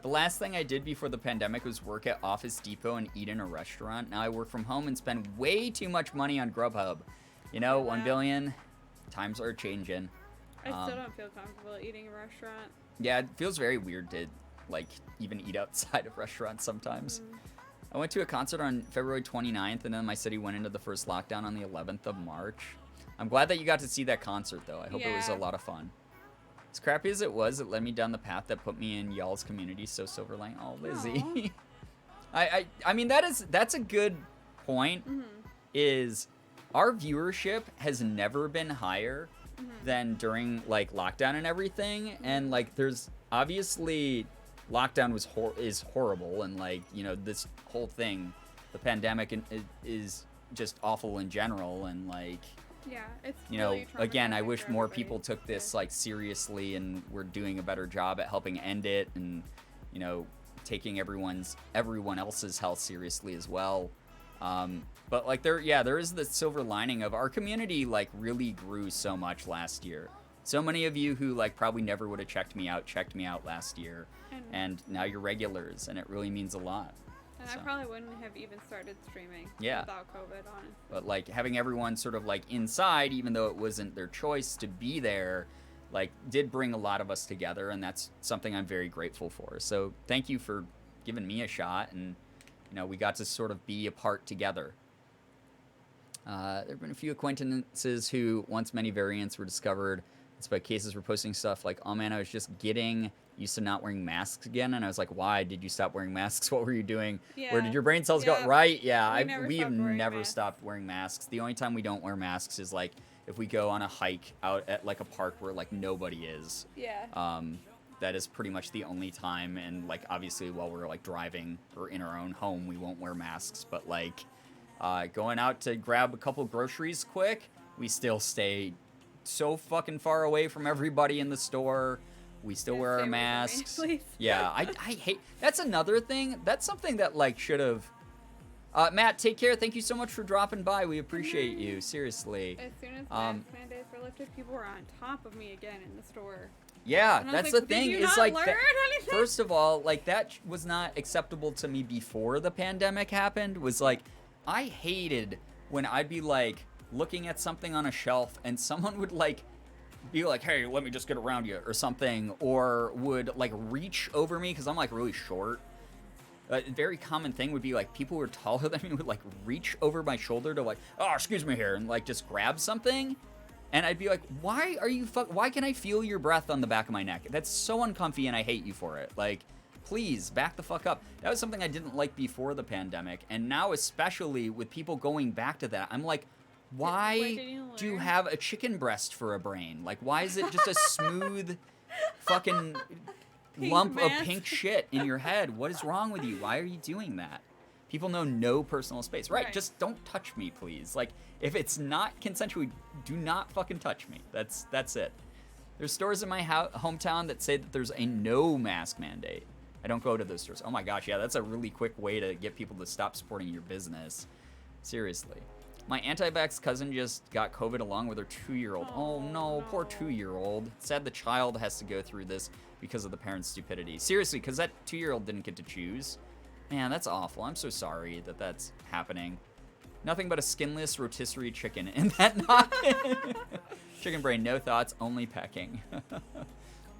The last thing I did before the pandemic was work at Office Depot and eat in a restaurant. Now I work from home and spend way too much money on Grubhub. You know, Yeah. 1 billion, times are changing. I still don't feel comfortable eating in a restaurant. Yeah, it feels very weird to like even eat outside of restaurants sometimes. I went to a concert on February 29th, and then my city went into the first lockdown on the 11th of March. I'm glad that you got to see that concert, though. I hope it was a Yeah. lot of fun. As crappy as it was, it led me down the path that put me in y'all's community. So Silverline, oh Lizzie. I mean that's a good point. Is our viewership has never been higher than during like lockdown and everything, and like there's obviously lockdown is horrible, and like you know this whole thing, the pandemic is just awful in general, and like. Yeah, it's You know, really again, I traumatizing wish for more everybody. people took this like seriously and were doing a better job at helping end it, and you know, taking everyone else's health seriously as well. But like there is the silver lining of our community like really grew so much last year. So many of you who like probably never would have checked me out last year, and now you're regulars, and it really means a lot. And So. I probably wouldn't have even started streaming Yeah. without COVID, honestly. But like having everyone sort of like inside, even though it wasn't their choice to be there, like did bring a lot of us together, and that's something I'm very grateful for. So thank you for giving me a shot, and you know we got to sort of be apart together. There have been a few acquaintances who, once many variants were discovered, despite cases were posting stuff like, "Oh man, I was just getting used to not wearing masks again," and I was like, "Why did you stop wearing masks? What were you doing? Where Yeah. did your brain cells Yeah. go?" Right? Yeah, We never we have stopped wearing never masks. stopped wearing masks. The only time we don't wear masks is like if we go on a hike out at like a park where like nobody is. Yeah. That is pretty much the only time, and like obviously while we're like driving or in our own home, we won't wear masks. But like going out to grab a couple groceries quick, we still stay so fucking far away from everybody in the store. We still Yeah, wear our stay away from me, masks. please. Yeah, I hate. That's another thing. That's something that like should have. Matt, take care. Thank you so much for dropping by. We appreciate you. Seriously. As soon as Um, mask mandates were lifted, people were on top of me again in the store. Yeah, And I was that's like, the "Did thing. you Is not like learn that- anything?" first of all, like that was not acceptable to me before the pandemic happened. Was like I hated when I'd be like looking at something on a shelf and someone would like be like, "Hey, let me just get around you," or something, or would like reach over me because I'm like really short. A very common thing would be like people who are taller than me would like reach over my shoulder to like, "Oh, excuse me here," and like just grab something. And I'd be like, why are you why can I feel your breath on the back of my neck? That's so uncomfy, and I hate you for it. Like, please back the fuck up. That was something I didn't like before the pandemic, and now especially with people going back to that, I'm like, What why did you do you learn? have a chicken breast for a brain? Like, why is it just a smooth fucking Pink lump of mass. pink shit in your head? What is wrong with you? Why are you doing that? People know no personal space. Right, Right. just don't touch me, please. Like, if it's not consensual, do not fucking touch me. That's it. There's stores in my hometown that say that there's a no mask mandate. I don't go to those stores. Oh my gosh, yeah, that's a really quick way to get people to stop supporting your business. Seriously. My anti-vax cousin just got COVID along with her 2-year-old. Oh no, poor no. 2-year-old. Sad the child has to go through this because of the parents' stupidity. Seriously, because that 2-year-old didn't get to choose. Man, that's awful. I'm so sorry that that's happening. Nothing but a skinless rotisserie chicken in that noggin. Chicken brain, no thoughts, only pecking.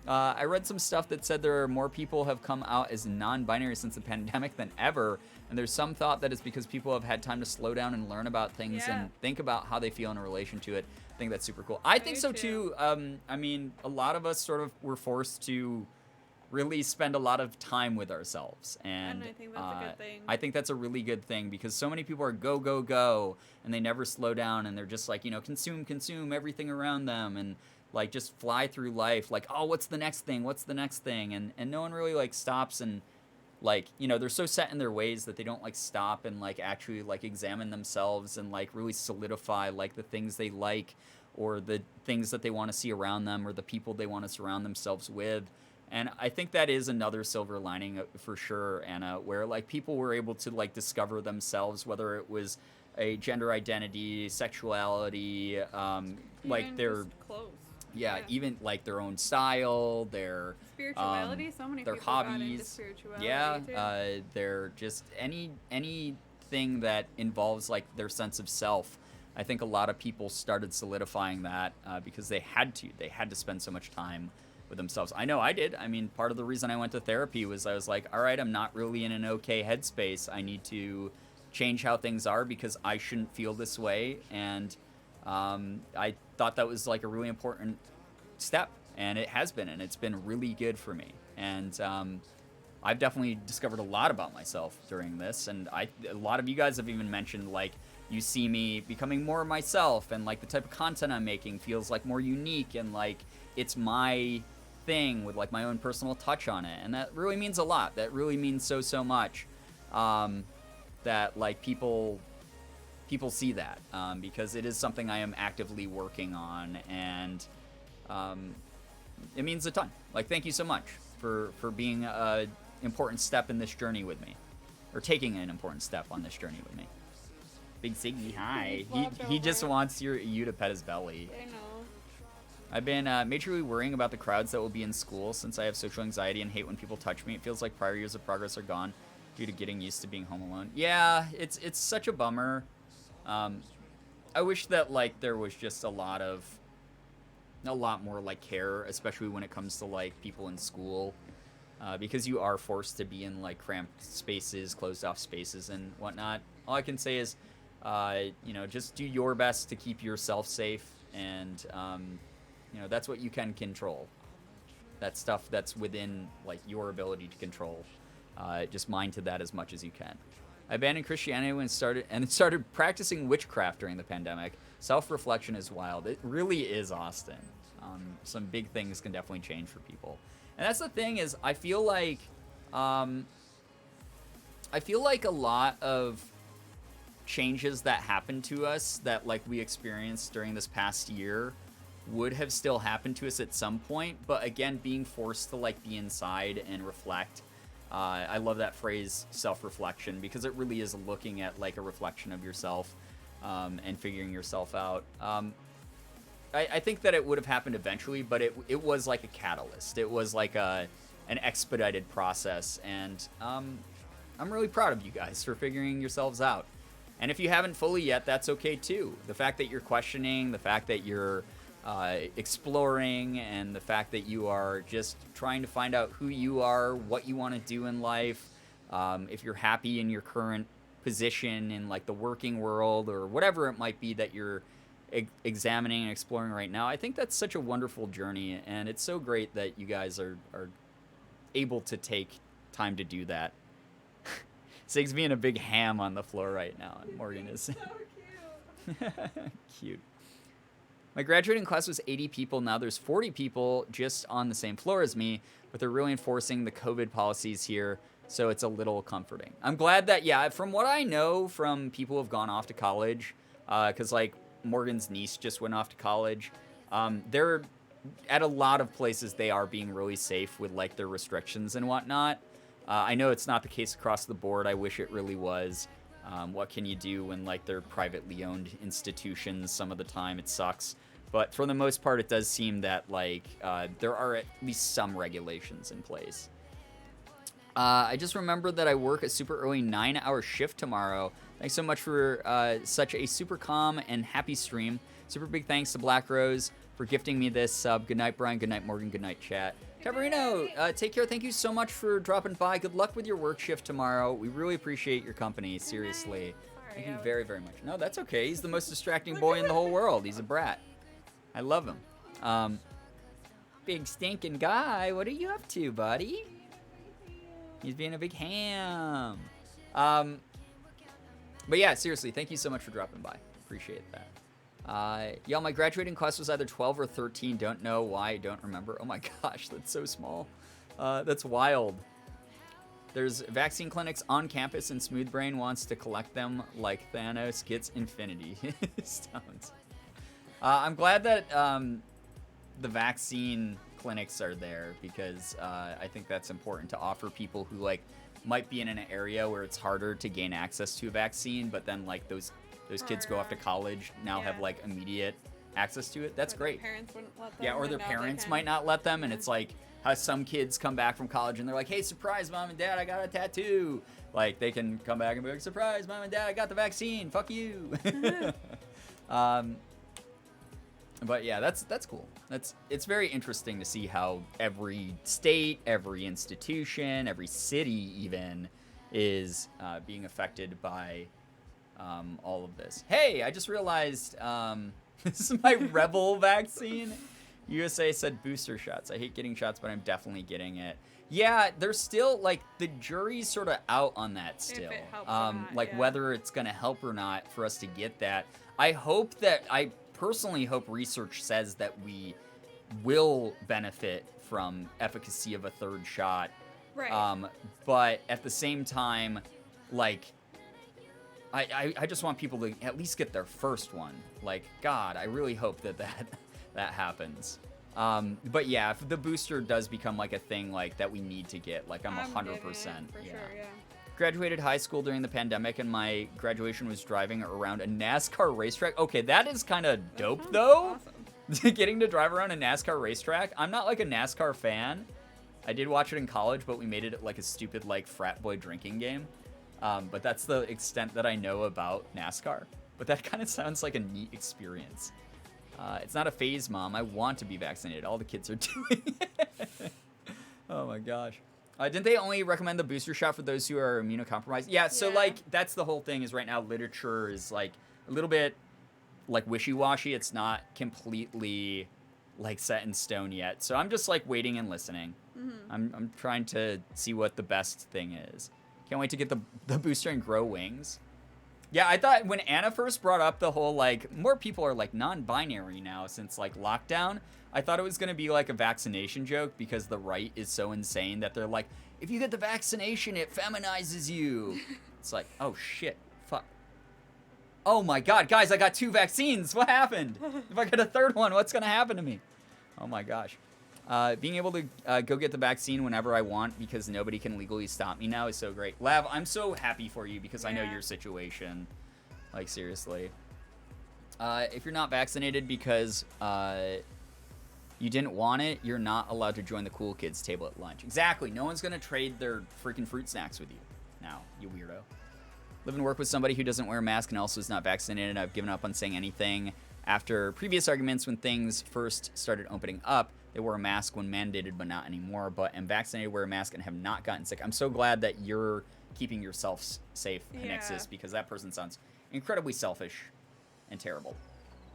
I read some stuff that said there are more people have come out as non-binary since the pandemic than ever, and there's some thought that it's because people have had time to slow down and learn about things Yeah. and think about how they feel in relation to it. I think that's super cool. I think Me so too. too. I mean, a lot of us sort of were forced to really spend a lot of time with ourselves, and I think that's a good thing. I think that's a really good thing because so many people are go go go and they never slow down, and they're just like, you know, consume everything around them, and like just fly through life like, oh, what's the next thing, and no one really like stops and like, they're so set in their ways that they don't like stop and like actually like examine themselves and like really solidify like the things they like or the things that they want to see around them or the people they want to surround themselves with. And I think that is another silver lining for sure, Anna, where like people were able to like discover themselves, whether it was a gender identity, sexuality, like Even their just clothes. even like their own style, their Spirituality. So many their people got into hobbies, spirituality. Too. they're just anything that involves like their sense of self. I think a lot of people started solidifying that because they had to spend so much time with themselves. I know I did. I mean, part of the reason I went to therapy was I was like, all right, I'm not really in an okay headspace. I need to change how things are because I shouldn't feel this way. And I thought that was like a really important step, and it has been, and it's been really good for me. And I've definitely discovered a lot about myself during this, and a lot of you guys have even mentioned like you see me becoming more myself, and like the type of content I'm making feels like more unique, and like it's my thing with like my own personal touch on it, and that really means a lot. That really means so much. That like people see that because it is something I am actively working on, and it means a ton. Like, thank you so much for being a important step in this journey with me, or taking an important step on this journey with me. Big Siggy, hi. He just wants you to pet his belly. I know. I've been majorly worrying about the crowds that will be in school since I have social anxiety and hate when people touch me. It feels like prior years of progress are gone due to getting used to being home alone. Yeah, it's such a bummer. I wish that like there was just a lot more like care, especially when it comes to like people in school, because you are forced to be in like cramped spaces, closed off spaces, and whatnot. All I can say is, just do your best to keep yourself safe, and that's what you can control. That stuff that's within like your ability to control. Just mind to that as much as you can. I abandoned Christianity when it started practicing witchcraft during the pandemic. Self-reflection is wild. It really is, Austin. Some big things can definitely change for people. And that's the thing is, I feel like a lot of changes that happened to us that like we experienced during this past year would have still happened to us at some point. But again, being forced to like be inside and reflect. I love that phrase, self-reflection, because it really is looking at like a reflection of yourself and figuring yourself out. I think that it would have happened eventually, but it was like a catalyst. It was like an expedited process, and I'm really proud of you guys for figuring yourselves out. And if you haven't fully yet, that's okay too. The fact that you're questioning, the fact that you're exploring, and the fact that you are just trying to find out who you are, what you want to do in life, if you're happy in your current position in like the working world or whatever it might be that you're examining and exploring right now. I think that's such a wonderful journey, and it's so great that you guys are able to take time to do that. Sig's being a big ham on the floor right now, and Morgan is So cute. cute. My graduating class was 80 people. Now there's 40 people just on the same floor as me, but they're really enforcing the COVID policies here, so it's a little comforting. I'm glad that, from what I know from people who have gone off to college, because like Morgan's niece just went off to college, they're at a lot of places they are being really safe with like their restrictions and whatnot. I know it's not the case across the board. I wish it really was. What can you do when like they're privately owned institutions? Some of the time it sucks, but for the most part, it does seem that like there are at least some regulations in place. I just remembered that I work a super early 9-hour shift tomorrow. Thanks so much for such a super calm and happy stream. Super big thanks to Black Rose for gifting me this sub. Good night, Brian. Good night, Morgan. Good night, chat. Tabarino, take care. Thank you so much for dropping by. Good luck with your work shift tomorrow. We really appreciate your company. Seriously. Thank you very, very much. No, that's okay. He's the most distracting boy in the whole world. He's a brat. I love him. Big stinking guy. What are you up to, buddy? He's being a big ham. But yeah, seriously, thank you so much for dropping by. Appreciate that. Y'all, my graduating class was either 12 or 13. Don't know why. Don't remember. Oh my gosh, that's so small. That's wild. There's vaccine clinics on campus, and Smoothbrain wants to collect them like Thanos gets Infinity Stones. I'm glad that the vaccine clinics are there because I think that's important to offer people who like might be in an area where it's harder to gain access to a vaccine, but then like those kids go off to college now have like immediate access to it. That's great. Their parents wouldn't let them. Yeah, or their parents might not let them, and it's like how some kids come back from college and they're like, hey, surprise, mom and dad, I got a tattoo. Like, they can come back and be like, surprise, mom and dad, I got the vaccine. Fuck you. But yeah, that's cool. It's very interesting to see how every state, every institution, every city even is being affected by all of this. Hey, I just realized this is my Rebel vaccine. USA said booster shots. I hate getting shots, but I'm definitely getting it. Yeah, there's still, like, the jury's sort of out on that still. If it helps or not, like, yeah. whether it's going to help or not for us to get that. I personally hope research says that we will benefit from efficacy of a third shot. Right. But at the same time, like, I just want people to at least get their first one. Like, God, I really hope that happens. But yeah, if the booster does become like a thing like that we need to get, like I'm 100%. getting it, for sure, yeah. Graduated high school during the pandemic, and my graduation was driving around a NASCAR racetrack. Okay, that is kind of dope Sounds though. Awesome. Getting to drive around a NASCAR racetrack. I'm not like a NASCAR fan. I did watch it in college, but we made it like a stupid like frat boy drinking game. But that's the extent that I know about NASCAR. But that kind of sounds like a neat experience. It's not a phase, Mom. I want to be vaccinated. All the kids are doing it. Oh my gosh. Didn't they only recommend the booster shot for those who are immunocompromised? Yeah, so like that's the whole thing is right now literature is like a little bit like wishy-washy. It's not completely like set in stone yet. So I'm just like waiting and listening. Mm-hmm. I'm trying to see what the best thing is. Can't wait to get the booster and grow wings. Yeah, I thought when Anna first brought up the whole, like, more people are, like, non-binary now since, like, lockdown. I thought it was going to be, like, a vaccination joke because the right is so insane that they're like, if you get the vaccination, it feminizes you. It's like, oh, shit. Fuck. Oh, my God. Guys, I got 2 vaccines. What happened? If I get a third one, what's going to happen to me? Oh, my gosh. Being able to go get the vaccine whenever I want because nobody can legally stop me now is so great. Lav, I'm so happy for you because I know your situation. Like, seriously. If you're not vaccinated because you didn't want it, you're not allowed to join the cool kids table at lunch. Exactly. No one's going to trade their freaking fruit snacks with you now, you weirdo. Live and work with somebody who doesn't wear a mask and also is not vaccinated. I've given up on saying anything. After previous arguments when things first started opening up, they wore a mask when mandated, but not anymore. But am vaccinated, wear a mask, and have not gotten sick. I'm so glad that you're keeping yourself safe, Panixis, because that person sounds incredibly selfish and terrible.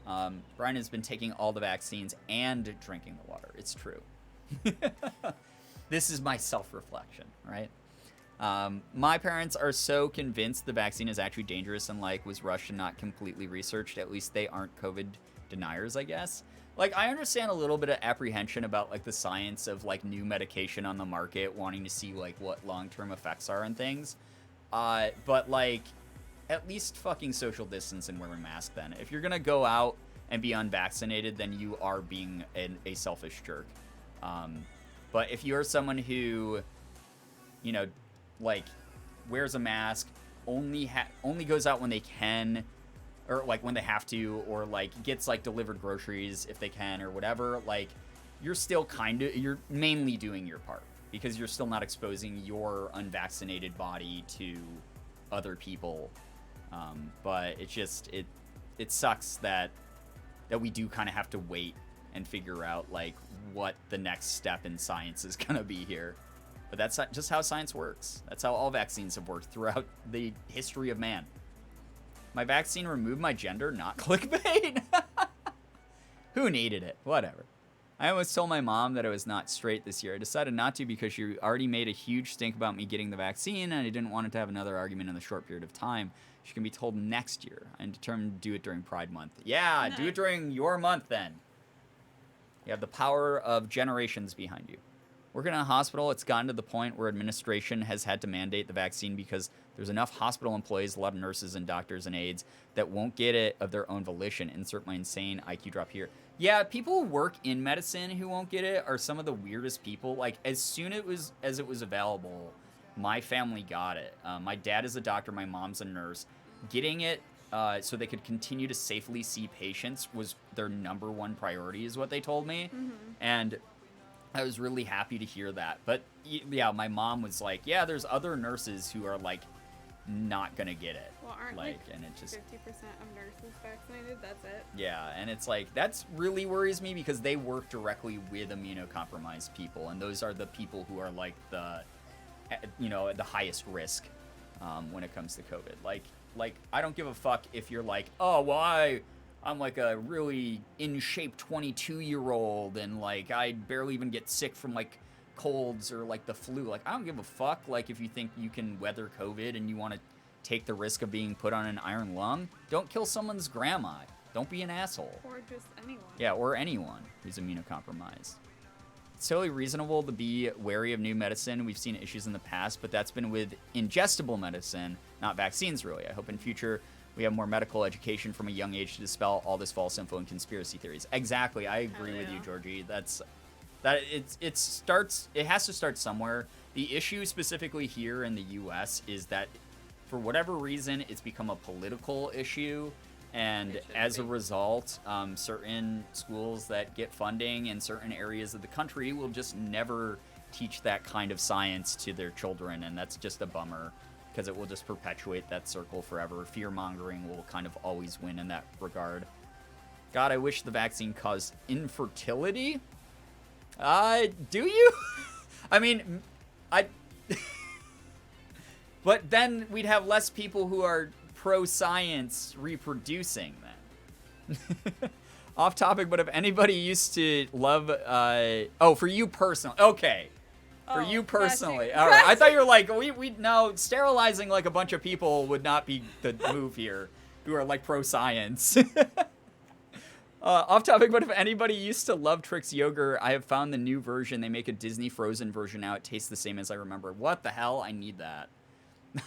Brian has been taking all the vaccines and drinking the water. It's true. This is my self-reflection, right? My parents are so convinced the vaccine is actually dangerous and like was rushed and not completely researched. At least they aren't COVID deniers, I guess. Like, I understand a little bit of apprehension about, like, the science of, like, new medication on the market, wanting to see, like, what long-term effects are and things. But, like, at least fucking social distance and wear a mask then. If you're gonna go out and be unvaccinated, then you are being a selfish jerk. But if you're someone who, you know, like, wears a mask, only goes out when they can, or like when they have to, or like gets like delivered groceries if they can or whatever, like you're still you're mainly doing your part because you're still not exposing your unvaccinated body to other people. But it's just, it sucks that we do kind of have to wait and figure out like what the next step in science is going to be here. But that's just how science works. That's how all vaccines have worked throughout the history of man. My vaccine removed my gender, not clickbait. Who needed it? Whatever. I almost told my mom that I was not straight this year. I decided not to because she already made a huge stink about me getting the vaccine, and I didn't want it to have another argument in a short period of time. She can be told next year. I'm determined to do it during Pride Month. Yeah, do it during your month then. You have the power of generations behind you. Working in a hospital, it's gotten to the point where administration has had to mandate the vaccine because there's enough hospital employees, a lot of nurses and doctors and aides, that won't get it of their own volition. Insert my insane IQ drop here. Yeah, people who work in medicine who won't get it are some of the weirdest people. Like, as soon as it was available, my family got it. My dad is a doctor. My mom's a nurse. Getting it so they could continue to safely see patients was their number one priority, is what they told me. Mm-hmm. And I was really happy to hear that. But yeah, my mom was like, yeah, there's other nurses who are like not gonna get it. Well, aren't like and it just 50% of nurses vaccinated? That's it. yeah, and it's like that's really worries me because they work directly with immunocompromised people, and those are the people who are like the the highest risk when it comes to COVID. Like I don't give a fuck if you're like, oh well, I'm like a really in shape 22-year-old and like I barely even get sick from like colds or like the flu. Like I don't give a fuck. Like if you think you can weather COVID and you want to take the risk of being put on an iron lung, don't kill someone's grandma. Don't be an asshole. Or just anyone. Yeah, or anyone who's immunocompromised. It's totally reasonable to be wary of new medicine. We've seen issues in the past, but that's been with ingestible medicine, not vaccines really. I hope in future we have more medical education from a young age to dispel all this false info and conspiracy theories. Exactly. I agree with you, Georgie. It has to start somewhere. The issue specifically here in the US is that for whatever reason it's become a political issue, and as a result, certain schools that get funding in certain areas of the country will just never teach that kind of science to their children, and that's just a bummer. Because it will just perpetuate that circle forever. Fear-mongering will kind of always win in that regard. God, I wish the vaccine caused infertility. Do you? I mean, but then we'd have less people who are pro-science reproducing then. Off topic, but if anybody used to love... for you personally. Okay. For you personally. All right. I thought you were like, no, sterilizing like a bunch of people would not be the move here, who are like pro-science. Off topic, but if anybody used to love Trix yogurt, I have found the new version. They make a Disney Frozen version now. It tastes the same as I remember. What the hell? I need that.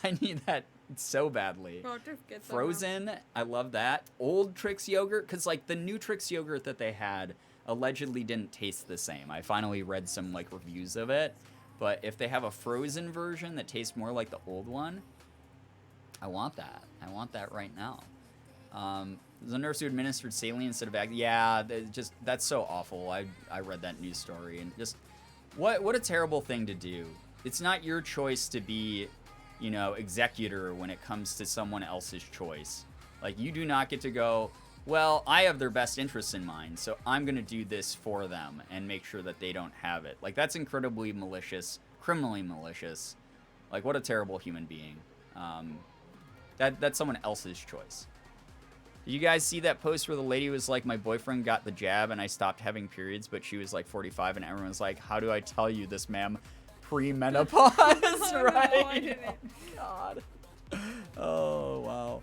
I need that so badly. Well, just get some Frozen, I love that. Old Trix yogurt, because like the new Trix yogurt that they had allegedly didn't taste the same. I finally read some like reviews of it, but if they have a frozen version that tastes more like the old one, I want that. I want that right now. There's a nurse who administered saline instead of yeah, that's so awful. I read that news story, and just what a terrible thing to do. It's not your choice to be, executor when it comes to someone else's choice. Like, you do not get to go, well, I have their best interests in mind, so I'm going to do this for them and make sure that they don't have it. Like, that's incredibly malicious, criminally malicious. Like, what a terrible human being. That's someone else's choice. Did you guys see that post where the lady was like, my boyfriend got the jab and I stopped having periods, but she was like 45, and everyone's like, how do I tell you this, ma'am? Premenopause, right? No, I didn't. Oh, God. Oh, wow.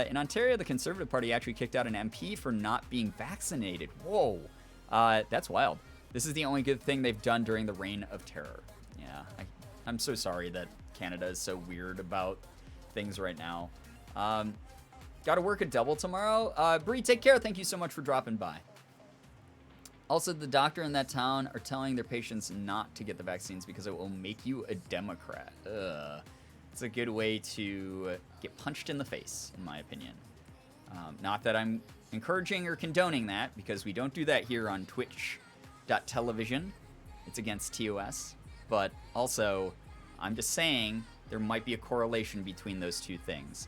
In Ontario, the Conservative Party actually kicked out an MP for not being vaccinated. Whoa. That's wild. This is the only good thing they've done during the reign of terror. Yeah, I'm so sorry that Canada is so weird about things right now. Got to work a double tomorrow. Bree, take care. Thank you so much for dropping by. Also, the doctor in that town are telling their patients not to get the vaccines because it will make you a Democrat. Ugh. It's a good way to get punched in the face, in my opinion. Not that I'm encouraging or condoning that, because we don't do that here on Twitch.television. It's against TOS. But also, I'm just saying there might be a correlation between those two things.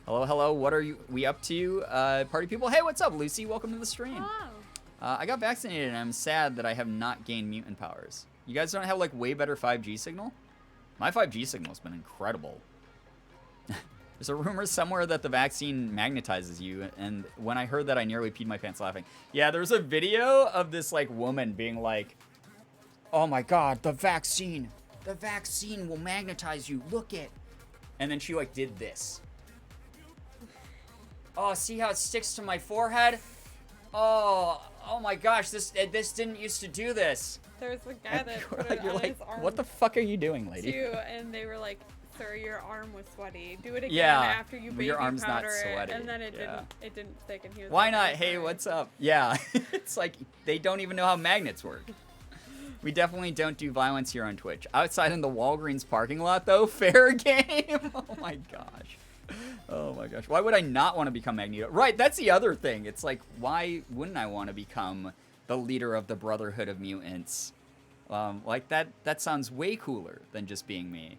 Hello, what are we up to? Party people, hey, what's up, Lucy? Welcome to the stream. Hello. I got vaccinated, and I'm sad that I have not gained mutant powers. You guys don't have, like, way better 5G signal? My 5G signal's been incredible. There's a rumor somewhere that the vaccine magnetizes you, and when I heard that, I nearly peed my pants laughing. Yeah, there's a video of this, like, woman being like, oh my god, the vaccine will magnetize you, look it. And then she, like, did this. Oh, see how it sticks to my forehead? Oh my gosh, this didn't used to do this. There's a guy that put it You're on like, his arm what the fuck are you doing, lady? too, and they were like, "Sir, your arm was sweaty. Do it again Yeah, after you baby your arm's not powder it." sweaty. And then Yeah. it didn't stick, and he was Why like, not? "I'm Hey, sorry." what's up? Yeah, it's like they don't even know how magnets work. We definitely don't do violence here on Twitch. Outside in the Walgreens parking lot, though, fair game. Oh my gosh. Oh my gosh. Why would I not want to become Magneto? Right, that's the other thing. It's like, why wouldn't I want to become the leader of the Brotherhood of Mutants? Like, that sounds way cooler than just being me.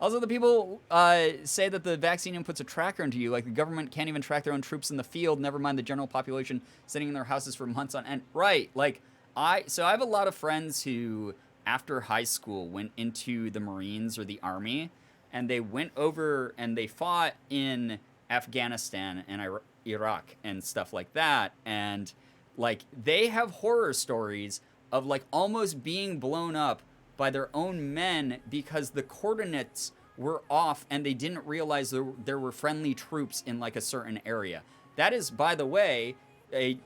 Also, the people say that the vaccine inputs a tracker into you. Like, the government can't even track their own troops in the field, never mind the general population sitting in their houses for months on end. Right, like, so I have a lot of friends who, after high school, went into the Marines or the Army, and they went over and they fought in Afghanistan and Iraq and stuff like that. And, like, they have horror stories of, like, almost being blown up by their own men because the coordinates were off and they didn't realize there were friendly troops in, like, a certain area. That is, by the way, a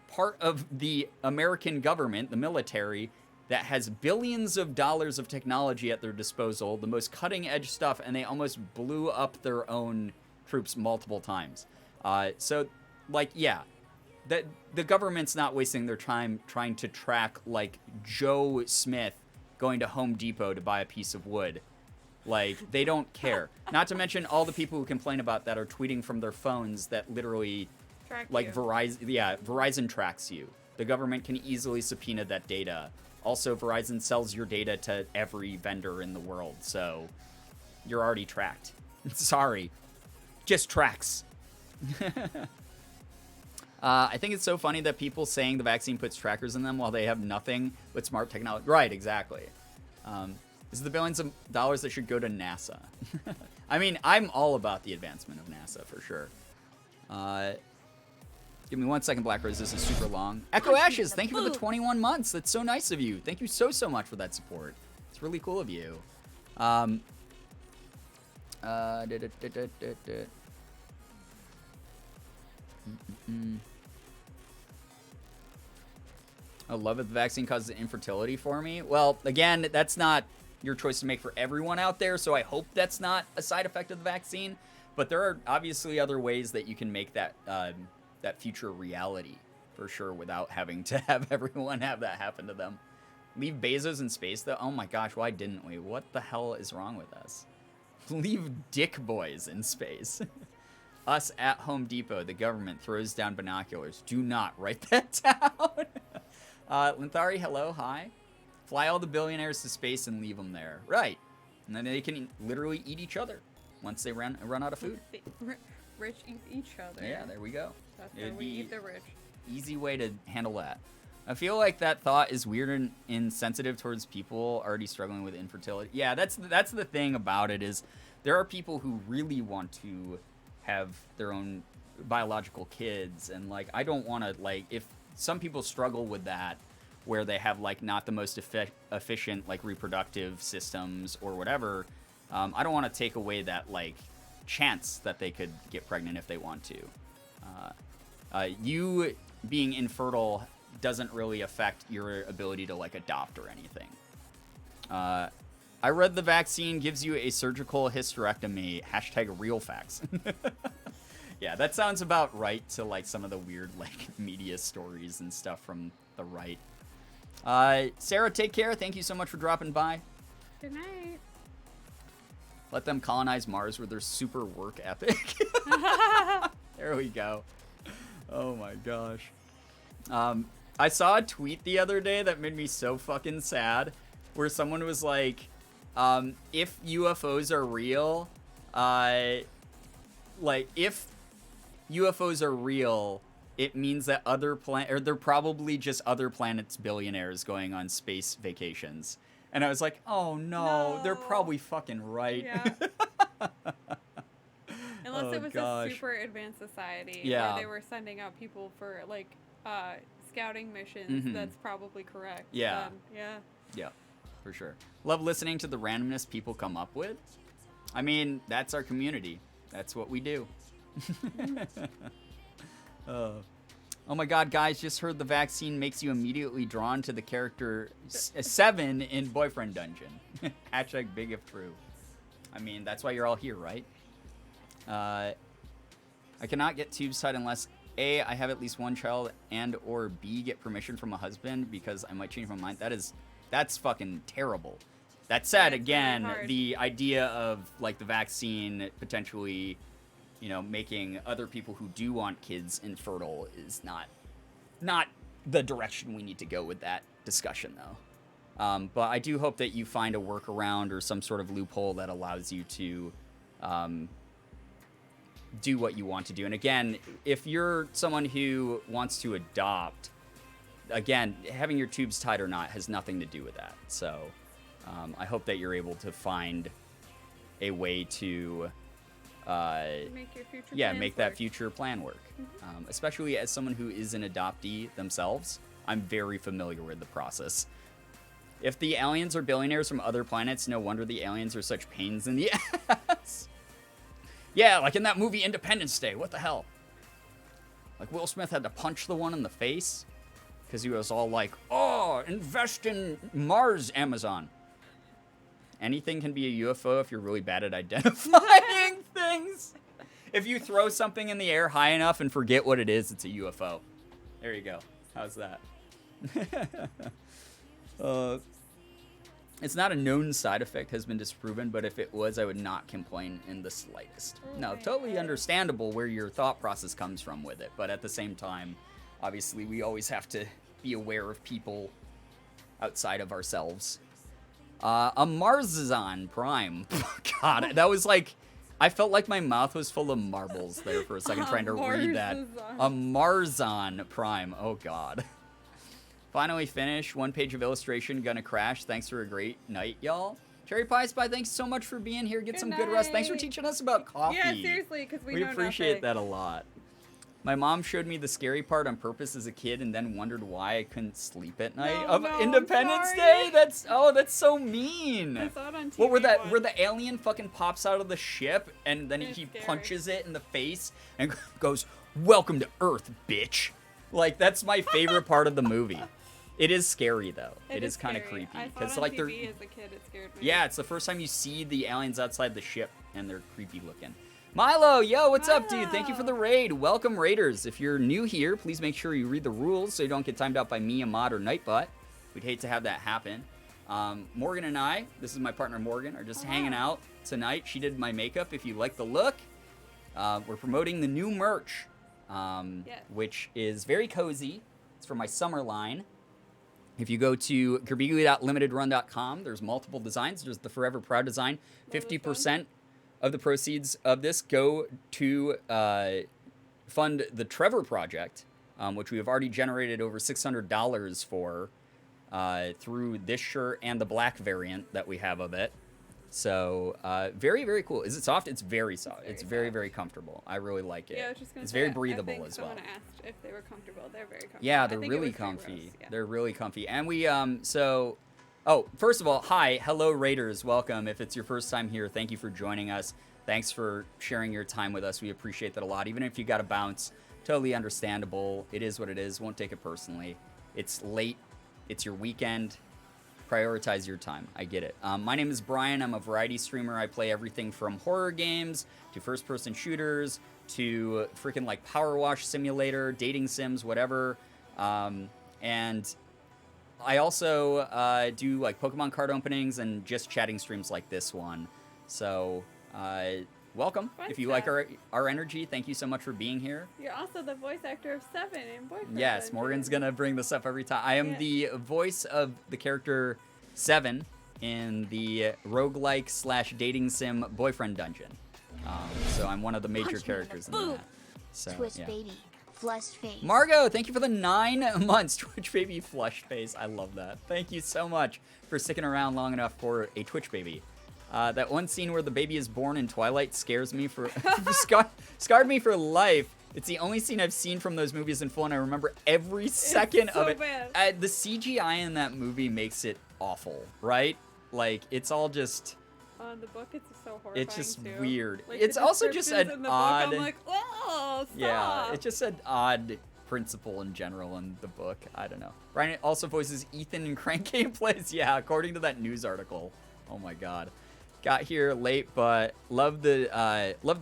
part of the American government, the military, that has billions of dollars of technology at their disposal, the most cutting-edge stuff, and they almost blew up their own troops multiple times. So, like, yeah, the government's not wasting their time trying to track, like, Joe Smith going to Home Depot to buy a piece of wood. Like, they don't care. Not to mention all the people who complain about that are tweeting from their phones that literally, Track like, you. Verizon tracks you. The government can easily subpoena that data. Also, Verizon sells your data to every vendor in the world, so you're already tracked. Sorry. Just tracks. I think it's so funny that people saying the vaccine puts trackers in them while they have nothing but smart technology. Right, exactly. This is the billions of dollars that should go to NASA. I mean, I'm all about the advancement of NASA, for sure. Give me 1 second, Black Rose. This is super long. Echo Ashes, thank you for the 21 months. That's so nice of you. Thank you so much for that support. It's really cool of you. I love it. The vaccine causes infertility for me. Well, again, that's not your choice to make for everyone out there, so I hope that's not a side effect of the vaccine. But there are obviously other ways that you can make that that future reality, for sure, without having to have everyone have that happen to them. Leave Bezos in space, though? Oh my gosh, why didn't we? What the hell is wrong with us? Leave Dick Boys in space. Us at Home Depot, the government throws down binoculars. Do not write that down. Linthari, hello, hi. Fly all the billionaires to space and leave them there. Right. And then they can literally eat each other once they run out of food. Rich eat each other. Yeah, there we go. That's It'd where we be eat the rich. easy way to handle that. I feel like that thought is weird and insensitive towards people already struggling with infertility. Yeah, that's the thing about it is there are people who really want to have their own biological kids, and like I don't want to, like, if some people struggle with that where they have like not the most efficient like reproductive systems or whatever, I don't want to take away that like chance that they could get pregnant if they want to. You being infertile doesn't really affect your ability to like adopt or anything. I read the vaccine gives you a surgical hysterectomy. # real facts. Yeah, that sounds about right to like some of the weird like media stories and stuff from the right. Sarah, take care. Thank you so much for dropping by. Good night. Let them colonize Mars with their super work ethic. There we go. Oh my gosh. I saw a tweet the other day that made me so fucking sad, where someone was like, if UFOs are real, like if UFOs are real, it means that they're probably just other planets' billionaires going on space vacations. And I was like, oh no. They're probably fucking right. Yeah. Unless it was a super advanced society where they were sending out people for like scouting missions, that's probably correct. Yeah. Yeah, for sure. Love listening to the randomness people come up with. I mean, that's our community. That's what we do. Oh my god, guys, just heard the vaccine makes you immediately drawn to the character 7 in Boyfriend Dungeon. Hashtag big if true. I mean, that's why you're all here, right? I cannot get tubes tied unless A, I have at least one child, and or B, get permission from a husband because I might change my mind. That's fucking terrible. That said, again, hard. the idea of like the vaccine potentially, you know, making other people who do want kids infertile is not the direction we need to go with that discussion, though. But I do hope that you find a workaround or some sort of loophole that allows you to do what you want to do. And again, if you're someone who wants to adopt, again, having your tubes tied or not has nothing to do with that. So I hope that you're able to find a way to Make your future make that future plan work. Especially as someone who is an adoptee themselves, I'm very familiar with the process. If the aliens are billionaires from other planets, no wonder the aliens are such pains in the ass. Yeah, like in that movie Independence Day. What the hell? Like Will Smith had to punch the one in the face because he was all like, "Oh, invest in Mars, Amazon." Anything can be a UFO if you're really bad at identifying things. If you throw something in the air high enough and forget what it is, it's a UFO. There you go. How's that? It's not a known side effect, has been disproven, but if it was, I would not complain in the slightest. No, totally understandable where your thought process comes from with it, but at the same time, obviously, we always have to be aware of people outside of ourselves. A Marzazon Prime. God, that was like, I felt like my mouth was full of marbles there for a second trying to read that. A Marzon Prime. Oh, God. Finally finished. 1 page of illustration. Gonna crash. Thanks for a great night, y'all. Cherry Pie Spy, thanks so much for being here. Get some good rest. Thanks for teaching us about coffee. Yeah, seriously, because we know appreciate nothing. that a lot. My mom showed me the scary part on purpose as a kid and then wondered why I couldn't sleep at night. No, I'm Independence sorry. Day? That's so mean. I saw it on TV What where once. the alien fucking pops out of the ship and then It's he scary. punches it in the face and goes, "Welcome to Earth, bitch." Like, that's my favorite part of the movie. It is scary though. It is kind of scary. creepy I saw because it on like TV as a kid. It scared me. yeah, it's the first time you see the aliens outside the ship and they're creepy looking. Milo, yo, what's up, dude? Thank you for the raid. Welcome, raiders. If you're new here, please make sure you read the rules so you don't get timed out by me, Ahmad, or Nightbot. We'd hate to have that happen. Morgan and I, this is my partner Morgan, are just hanging out tonight. She did my makeup. If you like the look, we're promoting the new merch, which is very cozy. It's for my summer line. If you go to Girbeagly.limitedrun.com, there's multiple designs. There's the Forever Proud design. 50% of the proceeds of this go to fund the Trevor Project, which we have already generated over $600 for through this shirt and the black variant that we have of it. So very, very cool. Is it soft? It's very soft. It's very, very comfortable. I really like it. Yeah, I was just gonna it's say, very I breathable think as well. Someone asked if they were comfortable. They're very comfortable. Yeah, I they're think it really was pretty comfy. gross, yeah. They're really comfy. And we, first of all, hi, hello, Raiders. Welcome. If it's your first time here, thank you for joining us. Thanks for sharing your time with us. We appreciate that a lot. Even if you got to bounce, totally understandable. It is what it is. Won't take it personally. It's late. It's your weekend. Prioritize your time. I get it. My name is Brian. I'm a variety streamer. I play everything from horror games to first-person shooters to freaking like Power Wash Simulator, dating sims, whatever. And I also do like Pokemon card openings and just chatting streams like this one. So welcome. Fun If you stuff. like our energy, thank you so much for being here. You're also the voice actor of Seven in Boyfriend. Yes, Dungeon. Morgan's gonna bring this up every time. I am the voice of the character 7 in the roguelike / dating sim Boyfriend Dungeon. So I'm one of the major Punch me in the characters in boob. that. So, Twist yeah. baby. Flush face. Margot, thank you for the 9 months. Twitch baby flush face. I love that. Thank you so much for sticking around long enough for a Twitch baby. That one scene where the baby is born in Twilight scares me scarred me for life. It's the only scene I've seen from those movies in full, and I remember every second of it. bad. The CGI in that movie makes it awful, right? Like, it's all just... The book, it's so horrifying. It's just too. weird. Like, It's the also just descriptions an in the book, odd... I'm like, oh, stop. Yeah, it just said odd principle in general in the book. I don't know. Brian also voices Ethan in Crank Gameplays. Yeah, according to that news article. Oh my god. Got here late, but love the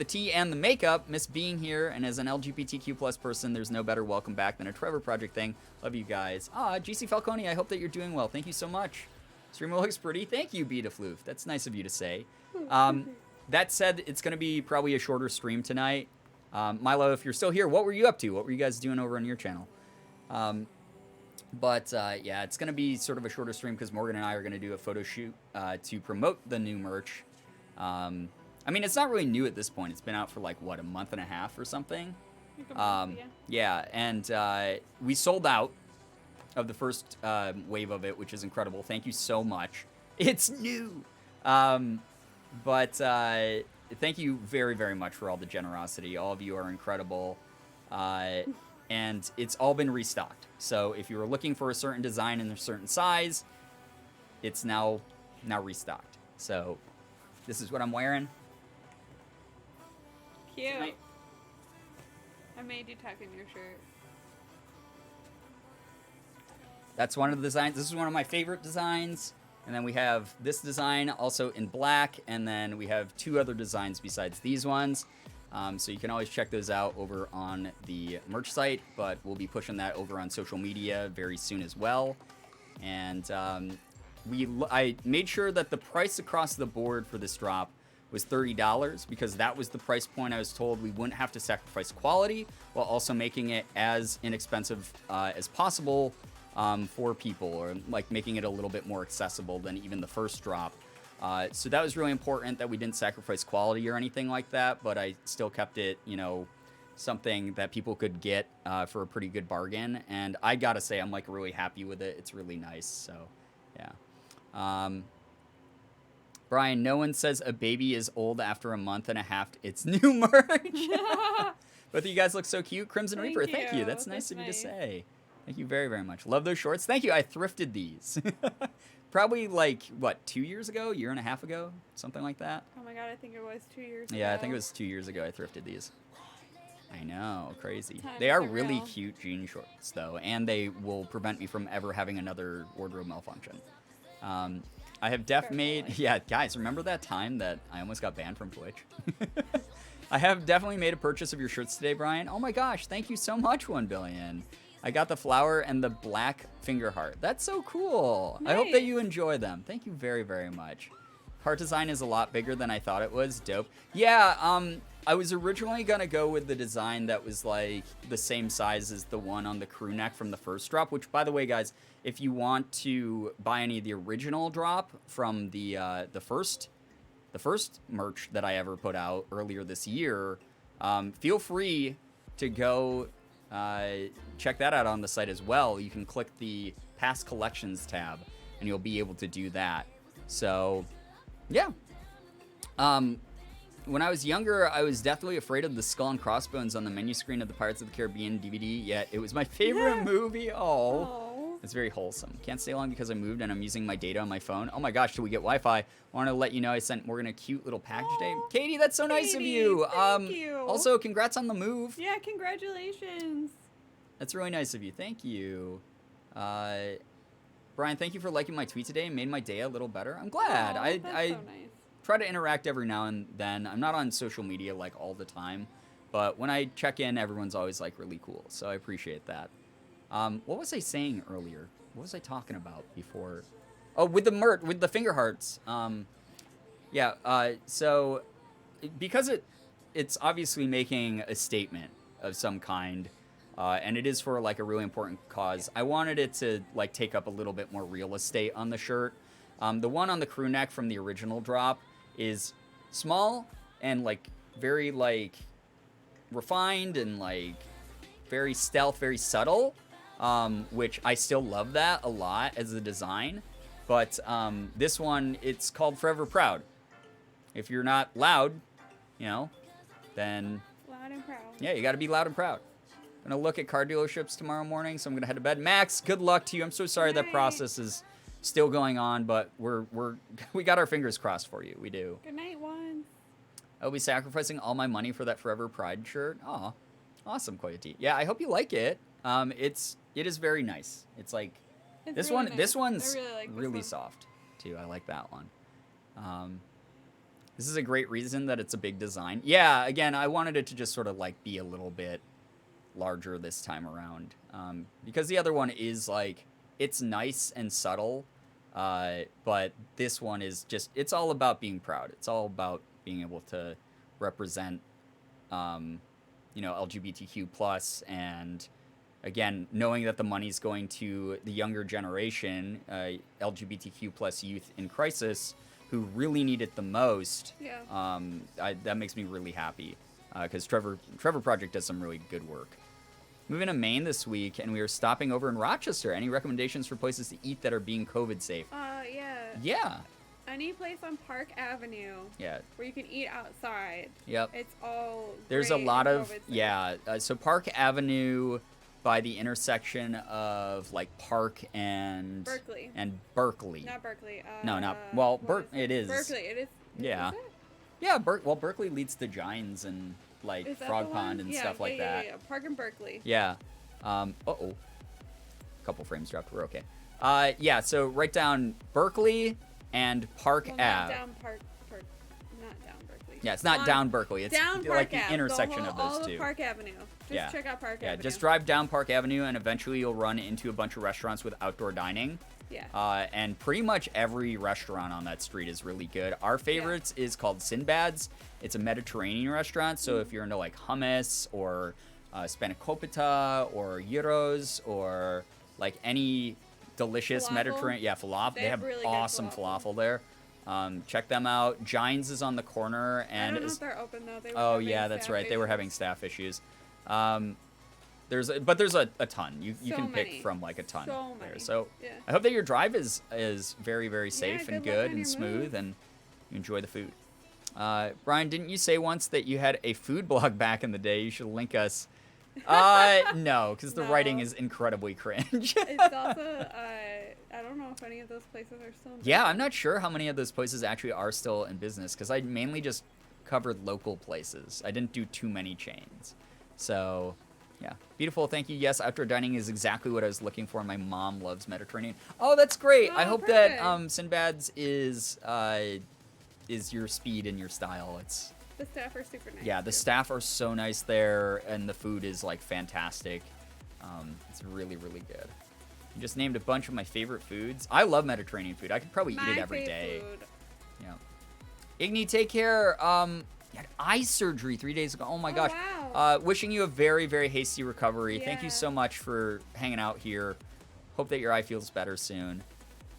tea and the makeup. Miss being here, and as an LGBTQ plus person, there's no better welcome back than a Trevor Project thing. Love you guys. GC Falcone, I hope that you're doing well. Thank you so much. Stream looks pretty. Thank you, Beta Floof. That's nice of you to say. That said, it's going to be probably a shorter stream tonight. Milo, if you're still here, what were you up to? What were you guys doing over on your channel? Yeah, it's going to be sort of a shorter stream because Morgan and I are going to do a photo shoot to promote the new merch. I mean, it's not really new at this point. It's been out for like, what, a month and a half or something? Yeah, and we sold out of the first wave of it, which is incredible. Thank you so much. It's new! Thank you very, very much for all the generosity. All of you are incredible. And it's all been restocked. So if you were looking for a certain design in a certain size, it's now restocked. So this is what I'm wearing. Cute. Tonight. I made you tuck in your shirt. That's one of the designs. This is one of my favorite designs. And then we have this design also in black. And then we have two other designs besides these ones. So you can always check those out over on the merch site, but we'll be pushing that over on social media very soon as well. And I made sure that the price across the board for this drop was $30 because that was the price point I was told we wouldn't have to sacrifice quality while also making it as inexpensive as possible for people, or like making it a little bit more accessible than even the first drop. So that was really important that we didn't sacrifice quality or anything like that, but I still kept it, something that people could get for a pretty good bargain. And I gotta say, I'm like really happy with it. It's really nice. So, yeah. Brian, no one says a baby is old after a month and a half. It's new merch. Both of you guys look so cute. Crimson Thank Reaper, thank you. you. That's nice That's of you to nice. say. Thank you very, very much. Love those shorts. Thank you. I thrifted these. Probably like, what, 2 years ago? Year and a half ago? Something like that? Oh my god, I think it was 2 years ago. Yeah, I think it was 2 years ago I thrifted these. I know, crazy. Times They are get really real. cute jean shorts, though, and they will prevent me from ever having another wardrobe malfunction. I have made... Carefully. Yeah, guys, remember that time that I almost got banned from Twitch? I have definitely made a purchase of your shirts today, Brian. Oh my gosh, thank you so much, 1 billion. I got the flower and the black finger heart. That's so cool. I hope that Nice. you enjoy them. Thank you very, very much. Heart design is a lot bigger than I thought it was. Dope. Yeah, I was originally going to go with the design that was like the same size as the one on the crew neck from the first drop, which, by the way, guys, if you want to buy any of the original drop from the first merch that I ever put out earlier this year, feel free to go check that out on the site as well. You can click the past collections tab and you'll be able to do that. So, yeah. When I was younger, I was deathly afraid of the skull and crossbones on the menu screen of the Pirates of the Caribbean DVD, yet it was my favorite movie. Oh. It's very wholesome. Can't stay long because I moved and I'm using my data on my phone. Oh my gosh, do we get Wi-Fi? I want to let you know I sent Morgan a cute little package today. Aw, Katie, that's so nice of Katie, you. thank you. Also, congrats on the move. Yeah, congratulations. That's really nice of you. Thank you. Brian, thank you for liking my tweet today. It made my day a little better. I'm glad. Aw, I that's so nice. try to interact every now and then. I'm not on social media like all the time, but when I check in, everyone's always like really cool. So I appreciate that. What was I saying earlier? What was I talking about before? Oh, with the finger hearts. So because it's obviously making a statement of some kind, and it is for like a really important cause. I wanted it to like take up a little bit more real estate on the shirt. The one on the crew neck from the original drop is small and like very like refined and like very stealth, very subtle, which I still love that a lot as a design. But this one, it's called Forever Proud. If you're not loud, then Loud and proud. yeah, you got to be loud and proud. I'm gonna look at car dealerships tomorrow morning, so I'm gonna head to bed. Max, good luck to you. I'm so sorry that Night. process is still going on, but we got our fingers crossed for you. We do. Good night, one. I'll be sacrificing all my money for that Forever Pride shirt. Aw, Awesome, Koyati. Yeah, I hope you like it. It is very nice. It's like It's this really one. nice. This one's I really like this really one. soft too. I like that one. This is a great reason that it's a big design. Yeah, again, I wanted it to just sort of like be a little bit larger this time around, because the other one is like it's nice and subtle, but this one is just it's all about being proud. It's all about being able to represent, LGBTQ plus, and again, knowing that the money's going to the younger generation, LGBTQ plus youth in crisis, who really need it the most. Yeah. That makes me really happy, because Trevor Project does some really good work. Moving to Maine this week, and we are stopping over in Rochester. Any recommendations for places to eat that are being COVID safe? Yeah. Yeah. Any place on Park Avenue Yeah. where you can eat outside. Yep. It's all There's a great lot and of COVID safe. yeah. So Park Avenue, by the intersection of like Park and Berkeley. Berkeley. Not Berkeley. No, not what it is. Berkeley. It is. Yeah. Is it? Yeah, Berkeley leads to Gines and like Is that Frog the Pond one? and Yeah, stuff like that. Yeah. Park in Berkeley. Yeah. Uh-oh. Couple frames dropped. We're okay. Yeah, so right down Berkeley and Park Well, not Ave. down Park. Not down Berkeley. Yeah, it's not On- down Berkeley. It's down Park like the Ave, intersection whole, of those all two. Of Park Avenue. Just Yeah. check out Park Yeah, Avenue. just drive down Park Avenue and eventually you'll run into a bunch of restaurants with outdoor dining. Yeah. And pretty much every restaurant on that street is really good. Our favorites is called Sinbad's. It's a Mediterranean restaurant, so if you're into like hummus or spanakopita or gyros or like any delicious Falafel? Mediterranean, falafel. They have really good awesome falafel there. Check them out. Gines is on the corner, I and don't know if they're open though. They were oh having yeah, that's staff right. They were issues. having staff issues. There's a ton. You So can pick many. from like a ton So there. many. So Yeah. I hope that your drive is very very safe good and luck good on and your smooth move. and you enjoy the food. Brian, didn't you say once that you had a food blog back in the day? You should link us. No, because the writing No. is incredibly cringe. It's also I don't know if any of those places are still. In Yeah, I'm business. not sure how many of those places actually are still in business because I mainly just covered local places. I didn't do too many chains. So, yeah. Beautiful. Thank you. Yes, outdoor dining is exactly what I was looking for. My mom loves Mediterranean. Oh, that's great. I Oh, hope perfect. that Sinbad's is your speed and your style. It's The staff are super nice. yeah, the too. staff are so nice there and the food is like fantastic. It's really really good. You just named a bunch of my favorite foods. I love Mediterranean food. I could probably eat it every day. Food. Yeah. Igni, take care. You had eye surgery 3 days ago. Oh my gosh. Wow. Wishing you a very, very hasty recovery. Thank you Yeah. so much for hanging out here. Hope that your eye feels better soon.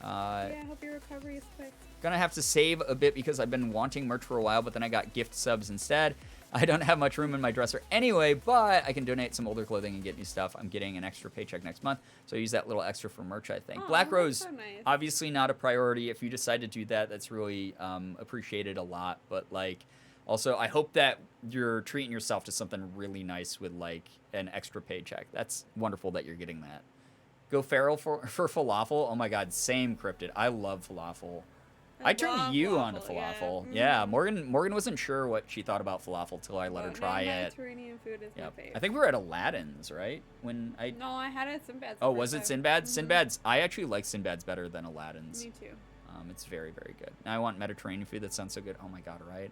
Yeah, I hope your recovery is quick. Gonna have to save a bit because I've been wanting merch for a while, but then I got gift subs instead. I don't have much room in my dresser anyway, but I can donate some older clothing and get new stuff. I'm getting an extra paycheck next month, so I use that little extra for merch, I think. Aw, Black that's Rose, so nice. obviously not a priority. If you decide to do that, that's really appreciated a lot. But, like, also, I hope that you're treating yourself to something really nice with, like, an extra paycheck. That's wonderful that you're getting that. Go feral for falafel. Oh, my God, same cryptid. I love falafel. I turned love you onto yeah. falafel. Mhm. Yeah, Morgan wasn't sure what she thought about falafel till I let her But try now it. Mediterranean food is Yep. my favorite. I think we were at Aladdin's, right? When I No, I had it at Sinbad's. oh, the was first it time. Sinbad's? Mhm. Sinbad's. I actually like Sinbad's better than Aladdin's. Me too. It's very very good. Now I want Mediterranean food. That sounds so good. Oh my god, right?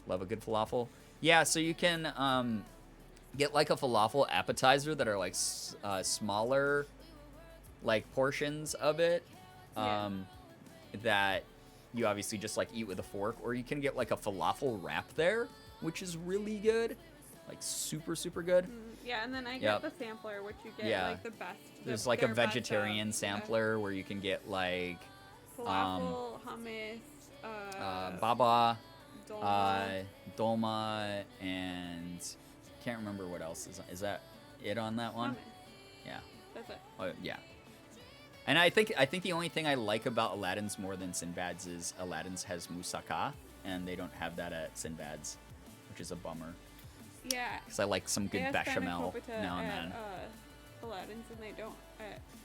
Love a good falafel. Yeah, so you can get like a falafel appetizer that are like smaller, like portions of it. Yeah. That you obviously just like eat with a fork, or you can get like a falafel wrap there, which is really good, like super super good. Yeah, and then I Yep. get the sampler, which you get Yeah. like the best. There's like a their best vegetarian of, sampler where you can get like Yeah. Falafel, hummus, baba, dolma. dolma, and can't remember what else is that it on that one? Hummus. Yeah. That's it. Oh, yeah. And I think the only thing I like about Aladdin's more than Sinbad's is Aladdin's has moussaka, and they don't have that at Sinbad's, which is a bummer. Yeah. Because I like some They good have bechamel spanakopita now and at, then. Aladdin's, and they don't.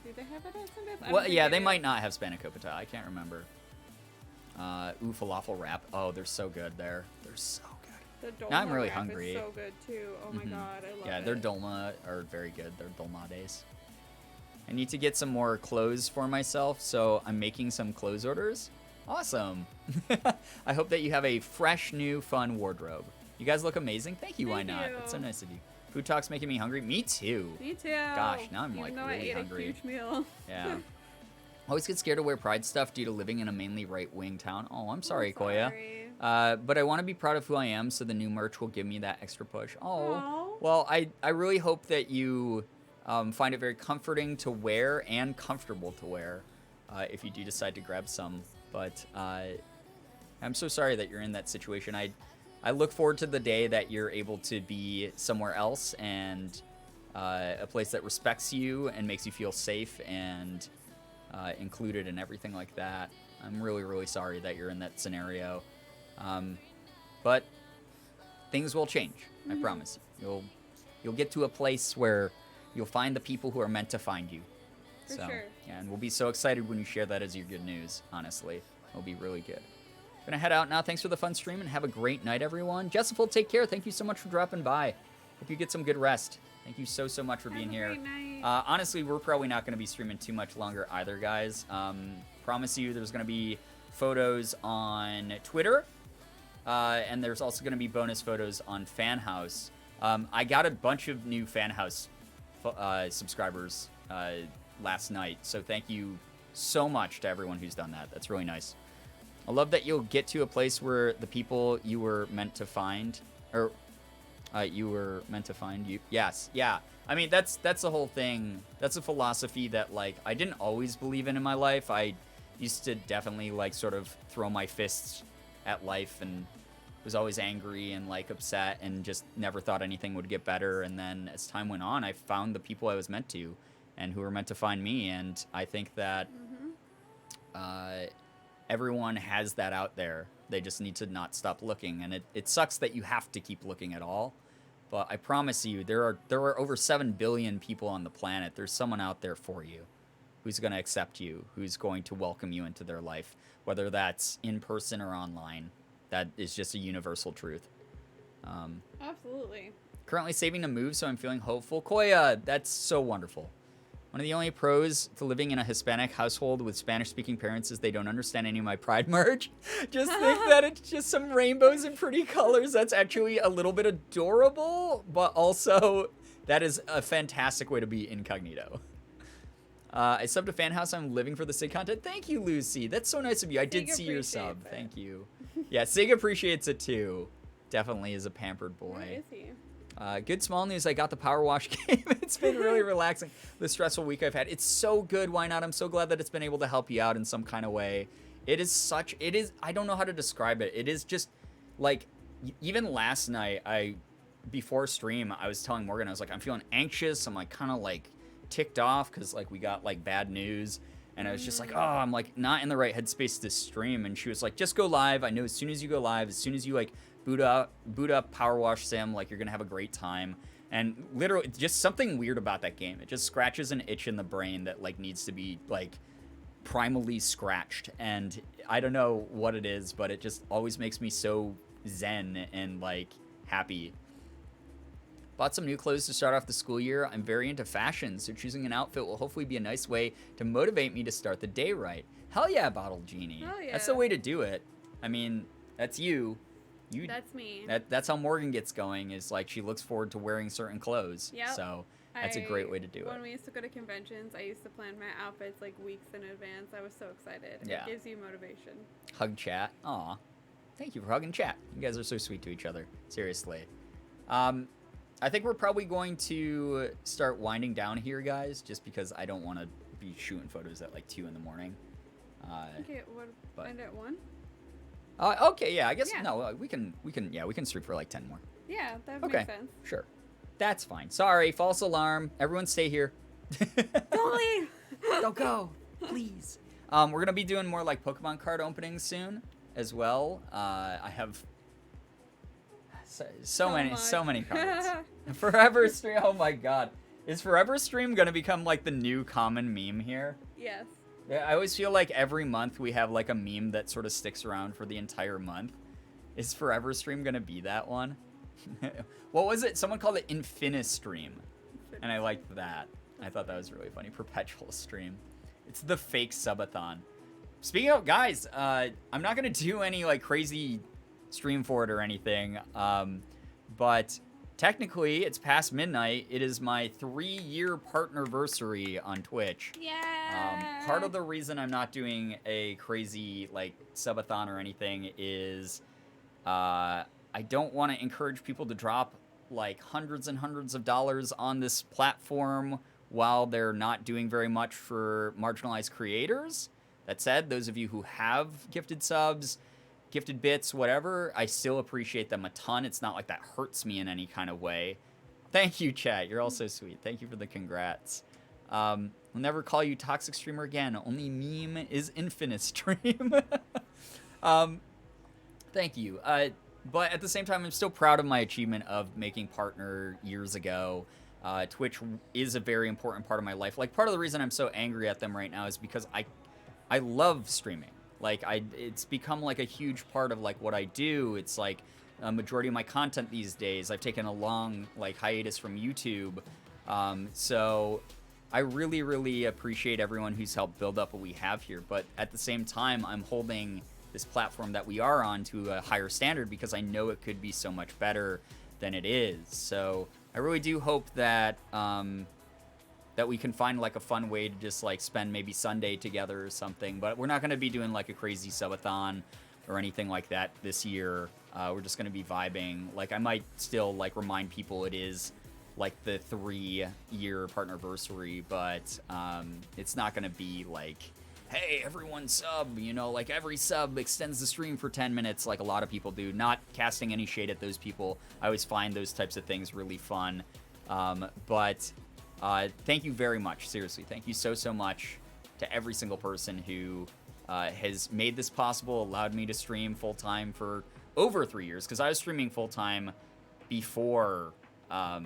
Do they have it at Sinbad's? I don't Well, think yeah, they do. might not have spanakopita. I can't remember. Falafel wrap. Oh, they're so good there. They're so good. The Dolma Now I'm really wrap hungry. is so good too. Oh my Mhm. god, I love Yeah, it. their dolma are very good. Their dolmades. I need to get some more clothes for myself, so I'm making some clothes orders. Awesome. I hope that you have a fresh, new, fun wardrobe. You guys look amazing. Thank you. Why Thank not? you. That's so nice of you. Food talk's making me hungry. Me too. Me too. Gosh, now I'm, Even like, though really I ate hungry. a huge meal. Yeah. Always get scared to wear Pride stuff due to living in a mainly right-wing town. Oh, I'm sorry, Koya. But I want to be proud of who I am, so the new merch will give me that extra push. Oh, Aw. well, I really hope that you find it very comforting to wear and comfortable to wear if you do decide to grab some. But I'm so sorry that you're in that situation. I look forward to the day that you're able to be somewhere else and a place that respects you and makes you feel safe and included and everything like that. I'm really, really sorry that you're in that scenario. But things will change. I promise you. You'll get to a place where you'll find the people who are meant to find you. For So, sure. yeah, and we'll be so excited when you share that as your good news, honestly. It'll be really good. Gonna head out now. Thanks for the fun stream and have a great night, everyone. Jessica, take care. Thank you so much for dropping by. Hope you get some good rest. Thank you so much for being here. Have a great night. Honestly, we're probably not going to be streaming too much longer either, guys. Promise you there's going to be photos on Twitter, and there's also going to be bonus photos on Fan House. I got a bunch of new Fan House subscribers last night, so thank you so much to everyone who's done that. That's really nice. I love that you'll get to a place where the people you were meant to find, or you were meant to find you. Yes, yeah. I mean, that's the whole thing. That's a philosophy that, like, I didn't always believe in my life. I used to definitely, like, sort of throw my fists at life and was always angry and, like, upset and just never thought anything would get better. And then as time went on, I found the people I was meant to and who were meant to find me. And I think that everyone has that out there. They just need to not stop looking. And it sucks that you have to keep looking at all. But I promise you, there are over 7 billion people on the planet. There's someone out there for you who's going to accept you, who's going to welcome you into their life, whether that's in person or online. That is just a universal truth. Absolutely. Currently saving to move, so I'm feeling hopeful. Koya, that's so wonderful. One of the only pros to living in a Hispanic household with Spanish-speaking parents is they don't understand any of my Pride merch. Just think that it's just some rainbows and pretty colors. That's actually a little bit adorable, but also that is a fantastic way to be incognito. I subbed to Fan House. I'm living for the SIG content. Thank you, Lucy. That's so nice of you. I did Sig see your sub. appreciates it. Thank you. Yeah, Sig appreciates it too. Definitely is a pampered Where boy. is he? Good small news. I got the Power Wash game. It's been really relaxing. The stressful week I've had. It's so good. Why not? I'm so glad that it's been able to help you out in some kind of way. It is. I don't know how to describe it. It is just like, even last night, before stream, I was telling Morgan, I was like, I'm feeling anxious. I'm like kind of like ticked off because like we got like bad news. And I was just like, oh, I'm like not in the right headspace to stream. And she was like, just go live. I know as soon as you go live, as soon as you like boot up Power Wash Sim, like you're gonna have a great time. And literally just something weird about that game. It just scratches an itch in the brain that like needs to be like primally scratched. And I don't know what it is, but it just always makes me so zen and like happy. Bought some new clothes to start off the school year. I'm very into fashion, so choosing an outfit will hopefully be a nice way to motivate me to start the day right. Hell yeah, Bottle Genie. Hell yeah. That's the way to do it. I mean, that's you. That's me. That's how Morgan gets going, is like she looks forward to wearing certain clothes. Yep. So that's a great way to do When it. we used to go to conventions, I used to plan my outfits like weeks in advance. I was so excited. Yeah. It gives you motivation. Hug chat. Aw. Thank you for hugging chat. You guys are so sweet to each other. Seriously. I think we're probably going to start winding down here, guys, just because I don't want to be shooting photos at like 2 in the morning. Okay, what? but- End at 1? Okay, yeah, I guess Yeah. no, we can stream for like 10 more. Yeah, that would Okay, make sense. sure. That's fine. Sorry, false alarm. Everyone stay here. Don't leave! Don't go, please. We're gonna be doing more like Pokemon card openings soon as well. I have so many cards. Forever Stream. Oh my god, is Forever Stream gonna become like the new common meme here? Yes. Yeah, I always feel like every month we have like a meme that sort of sticks around for the entire month. Is Forever Stream gonna be that one? What was it? Someone called it Infinis Stream, and I liked that. I thought that was really funny. Perpetual Stream. It's the fake subathon. Speaking of, guys, I'm not gonna do any like crazy stream for it or anything, but technically it's past midnight. It is my 3-year partnerversary on Twitch. Yeah. Part of the reason I'm not doing a crazy like subathon or anything is I don't want to encourage people to drop like hundreds and hundreds of dollars on this platform while they're not doing very much for marginalized creators. That said, those of you who have gifted subs, gifted bits, whatever, I still appreciate them a ton. It's not like that hurts me in any kind of way. Thank you, chat. You're all so sweet. Thank you for the congrats. We'll never call you toxic streamer again. Only meme is infinite stream. Thank you. But at the same time, I'm still proud of my achievement of making partner years ago. Twitch is a very important part of my life. Like, part of the reason I'm so angry at them right now is because I love streaming. Like, it's become like a huge part of like what I do. It's like a majority of my content these days. I've taken a long like hiatus from YouTube. So I really, really appreciate everyone who's helped build up what we have here. But at the same time, I'm holding this platform that we are on to a higher standard because I know it could be so much better than it is. So I really do hope that that we can find like a fun way to just like spend maybe Sunday together or something. But we're not going to be doing like a crazy subathon or anything like that this year. We're just going to be vibing. Like, I might still like remind people it is like the 3-year partnerversary, but it's not going to be like, hey, everyone sub, you know, like every sub extends the stream for 10 minutes like a lot of people do. Not casting any shade at those people. I always find those types of things really fun. But thank you very much. Seriously, thank you so much to every single person who has made this possible, allowed me to stream full-time for over 3 years, because I was streaming full-time before I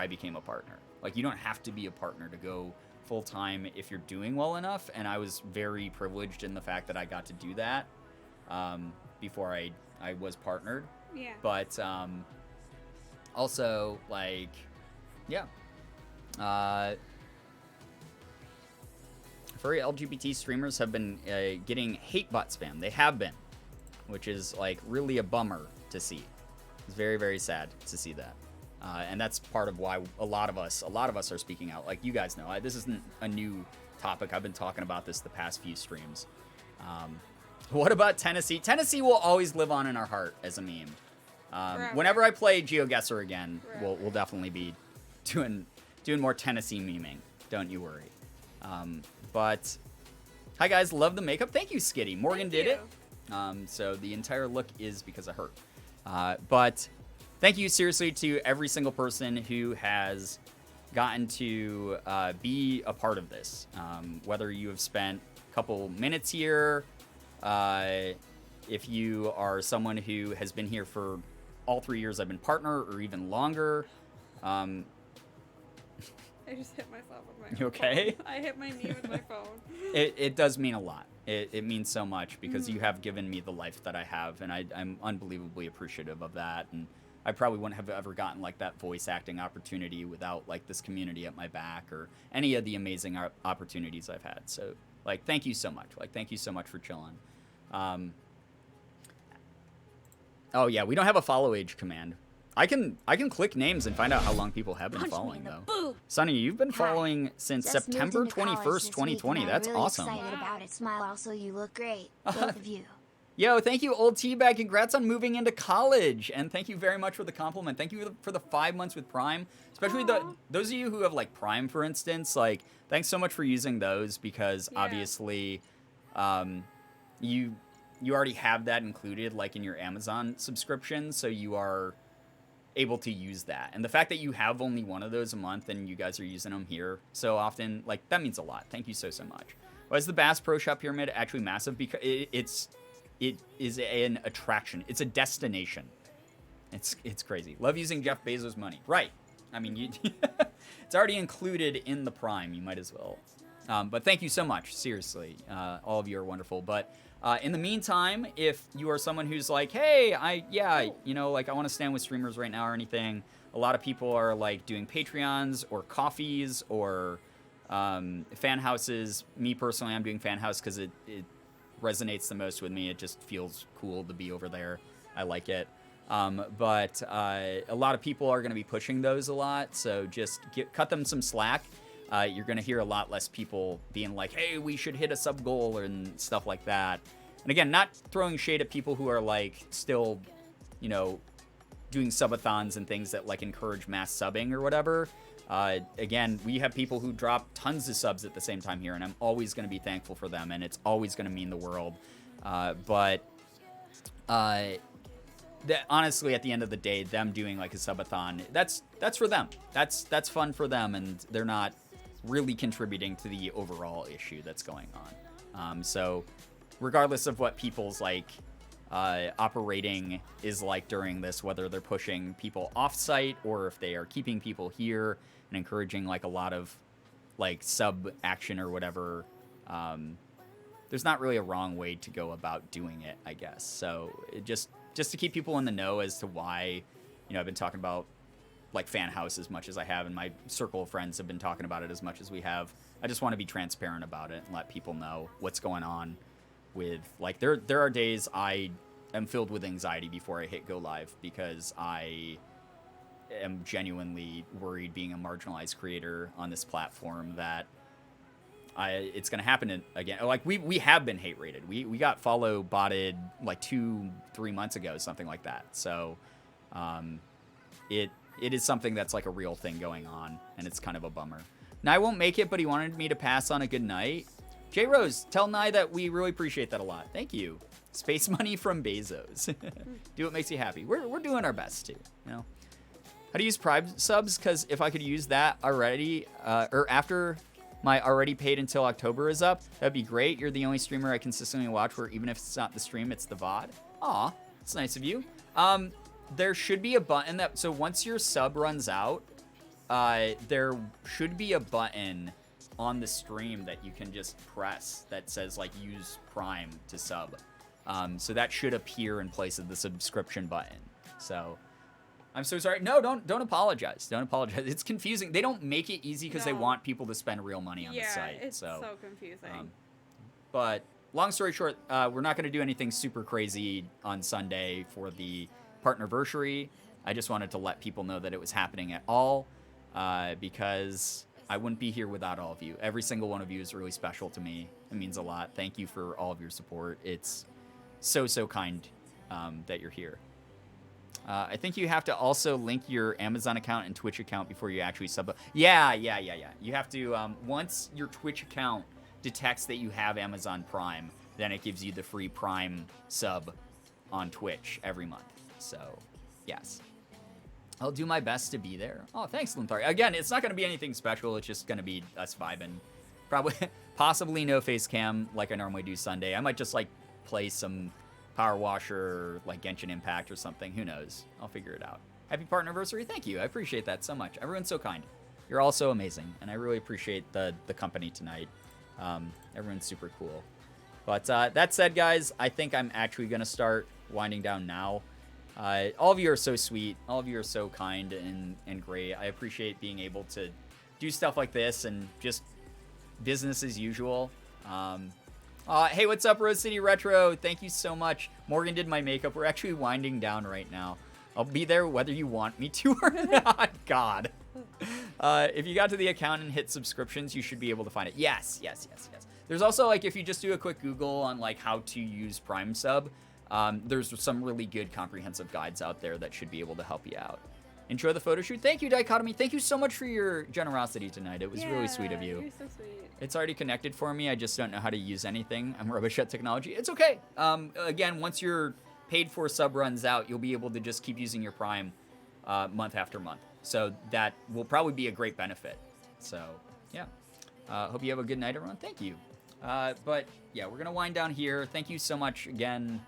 became a partner. Like, you don't have to be a partner to go full-time if you're doing well enough, and I was very privileged in the fact that I got to do that before I was partnered. Yeah. But also, like, yeah. Furry LGBT streamers have been getting hate bot spam. They have been, which is like really a bummer to see. It's very, very sad to see that. And that's part of why a lot of us are speaking out. Like, you guys know, this isn't a new topic. I've been talking about this the past few streams. What about Tennessee? Tennessee will always live on in our heart as a meme. Whenever I play GeoGuessr again, we'll definitely be doing more Tennessee meming. Don't you worry. But hi guys, love the makeup. Thank you, Skitty. Morgan did it. So the entire look is because of her. But thank you seriously to every single person who has gotten to be a part of this. Whether you have spent a couple minutes here, if you are someone who has been here for all 3 years I've been partner, or even longer. I just hit myself with my You okay? phone. I hit my knee with my phone. It does mean a lot. It means so much because you have given me the life that I have, and I'm unbelievably appreciative of that. And I probably wouldn't have ever gotten like that voice acting opportunity without like this community at my back, or any of the amazing opportunities I've had. So like, thank you so much. Like, thank you so much for chilling. Oh yeah, we don't have a follow age command. I can click names and find out how long people have been following though. Sonny, you've been following since Just moved September into college 21st, this week, 2020. and I'm That's really awesome. Excited about it. Smile. Also, you look great, both of you. Yo, thank you, Old Teabag. Congrats on moving into college, and thank you very much for the compliment. Thank you for the 5 months with Prime, especially those of you who have like Prime, for instance. Like, thanks so much for using those, because obviously, you already have that included like in your Amazon subscription, so you are able to use that. And the fact that you have only one of those a month and you guys are using them here so often, like, that means a lot. Thank you so much. Why is the Bass Pro Shop Pyramid actually massive? Because it is an attraction. It's a destination. It's crazy. Love using Jeff Bezos' money. Right. I mean, it's already included in the Prime. You might as well. But thank you so much. Seriously. All of you are wonderful. But In the meantime, if you are someone who's like, hey, I want to stand with streamers right now or anything, a lot of people are like doing Patreons or coffees or fan houses. Me personally, I'm doing fan house because it resonates the most with me. It just feels cool to be over there. I like it. But a lot of people are going to be pushing those a lot, so just cut them some slack. You're going to hear a lot less people being like, hey, we should hit a sub goal and stuff like that. And again, not throwing shade at people who are like still, doing subathons and things that like encourage mass subbing or whatever. Again, we have people who drop tons of subs at the same time here, and I'm always going to be thankful for them, and it's always going to mean the world. Honestly, at the end of the day, them doing like a subathon, that's for them. That's fun for them, and they're not really contributing to the overall issue that's going on. So regardless of what people's like operating is like during this, whether they're pushing people off site or if they are keeping people here and encouraging like a lot of like sub action or whatever, there's not really a wrong way to go about doing it, I guess. So it just to keep people in the know as to why, I've been talking about like fan house as much as I have, and my circle of friends have been talking about it as much as we have. I just want to be transparent about it and let people know what's going on with like there are days I am filled with anxiety before I hit go live because I am genuinely worried, being a marginalized creator on this platform, that it's going to happen again. Like we have been hate rated. We got follow botted like 2-3 months ago, something like that. So it is something that's like a real thing going on, and it's kind of a bummer. Nye won't make it, but he wanted me to pass on a good night. J Rose, tell Nye that we really appreciate that a lot. Thank you. Space money from Bezos. Do what makes you happy. We're doing our best too. How to use Prime subs? Because if I could use that already, or after my already paid until October is up, that'd be great. You're the only streamer I consistently watch where even if it's not the stream, it's the VOD. Aw, that's nice of you. There should be a button so once your sub runs out, there should be a button on the stream that you can just press that says like use Prime to sub. So that should appear in place of the subscription button. So I'm so sorry. No, don't apologize. Don't apologize. It's confusing. They don't make it easy because they want people to spend real money on the site. Yeah, it's so confusing. But long story short, we're not going to do anything super crazy on Sunday for the partnerversary. I just wanted to let people know that it was happening at all, because I wouldn't be here without all of you. Every single one of you is really special to me. It means a lot. Thank you for all of your support. It's so kind that you're here. I think you have to also link your Amazon account and Twitch account before you actually sub. Yeah. You have to, once your Twitch account detects that you have Amazon Prime, then it gives you the free Prime sub on Twitch every month. So, yes. I'll do my best to be there. Oh, thanks, Linthari. Again, it's not going to be anything special. It's just going to be us vibing. Probably, possibly no face cam like I normally do Sunday. I might just, like, play some Power Washer or, like, Genshin Impact or something. Who knows? I'll figure it out. Happy partnerversary. Thank you. I appreciate that so much. Everyone's so kind. You're all so amazing, and I really appreciate the company tonight. Everyone's super cool. But that said, guys, I think I'm actually going to start winding down now. All of you are so sweet. All of you are so kind and great. I appreciate being able to do stuff like this and just business as usual. Hey, what's up, Rose City Retro? Thank you so much. Morgan did my makeup. We're actually winding down right now. I'll be there whether you want me to or not. God. If you got to the account and hit subscriptions, you should be able to find it. Yes. There's also, like, if you just do a quick Google on, like, how to use Prime Sub, there's some really good comprehensive guides out there that should be able to help you out. Enjoy the photo shoot. Thank you, Dichotomy. Thank you so much for your generosity tonight. It was really sweet of you. You're so sweet. It's already connected for me. I just don't know how to use anything. I'm rubbish at technology. It's okay. Again, once your paid for sub runs out, you'll be able to just keep using your Prime month after month. So that will probably be a great benefit. So, yeah. Hope you have a good night, everyone. Thank you. But, yeah, we're going to wind down here. Thank you so much again.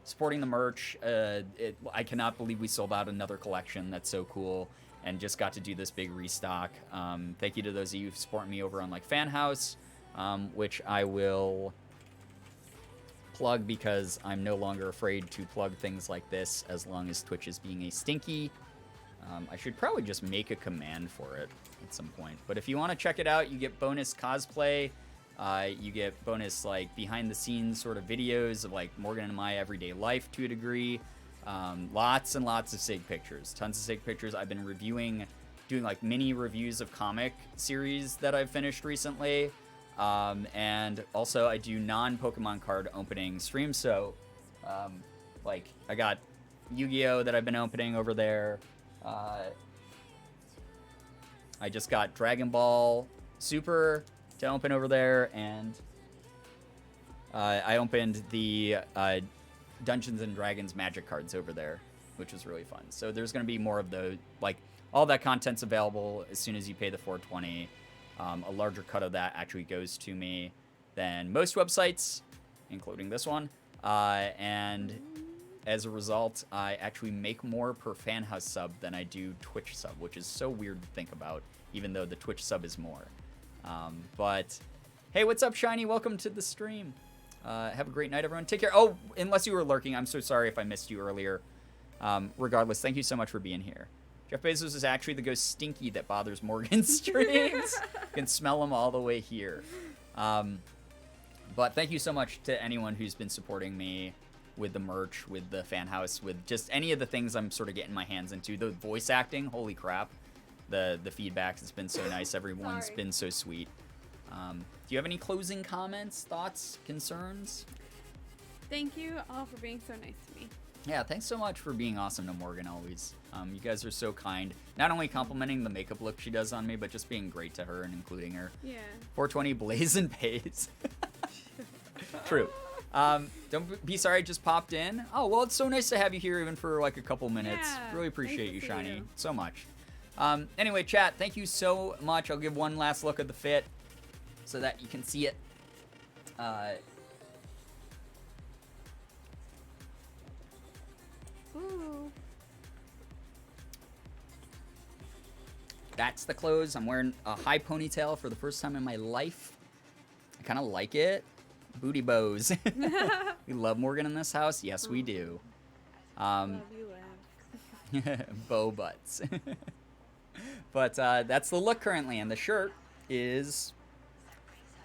Supporting the merch. I cannot believe we sold out another collection. That's so cool. And just got to do this big restock. Thank you to those of you who support me over on like Fan House, which I will plug because I'm no longer afraid to plug things like this as long as Twitch is being a stinky. I should probably just make a command for it at some point. But if you want to check it out, you get bonus cosplay. You get bonus like behind the scenes sort of videos of like Morgan and my everyday life to a degree. Lots and lots of sig pictures, tons of sig pictures. I've been doing like mini reviews of comic series that I've finished recently. And also I do non-Pokemon card opening streams. So like I got Yu-Gi-Oh that I've been opening over there. I just got Dragon Ball Super to open over there, and I opened the Dungeons and Dragons Magic cards over there, which was really fun. So there's going to be more of those, like all that content's available as soon as you pay the $4.20. A larger cut of that actually goes to me than most websites, including this one, and as a result, I actually make more per fan house sub than I do Twitch sub, which is so weird to think about, even though the Twitch sub is more. But hey, what's up, Shiny? Welcome to the stream. Have a great night, everyone. Take care. Oh, unless you were lurking, I'm so sorry if I missed you earlier. Regardless, thank you so much for being here. Jeff Bezos is actually the ghost Stinky that bothers Morgan's streams. You can smell him all the way here. But thank you so much to anyone who's been supporting me with the merch, with the fan house, with just any of the things I'm sort of getting my hands into. The voice acting, holy crap. The feedback has been so nice. Everyone's been so sweet. Do you have any closing comments, thoughts, concerns? Thank you all for being so nice to me. Yeah, thanks so much for being awesome to Morgan always. You guys are so kind. Not only complimenting the makeup look she does on me, but just being great to her and including her. Yeah. 420 blazing pays. True. Don't be sorry I just popped in. Oh, well, it's so nice to have you here even for like a couple minutes. Yeah, Really appreciate you, nice to see Shiny, you. so much. Anyway, chat, thank you so much. I'll give one last look at the fit so that you can see it. Ooh. That's the clothes. I'm wearing a high ponytail for the first time in my life. I kind of like it. Booty bows. We love Morgan in this house. Yes, we do. Love you, laugh. Bow butts. But that's the look currently, and the shirt is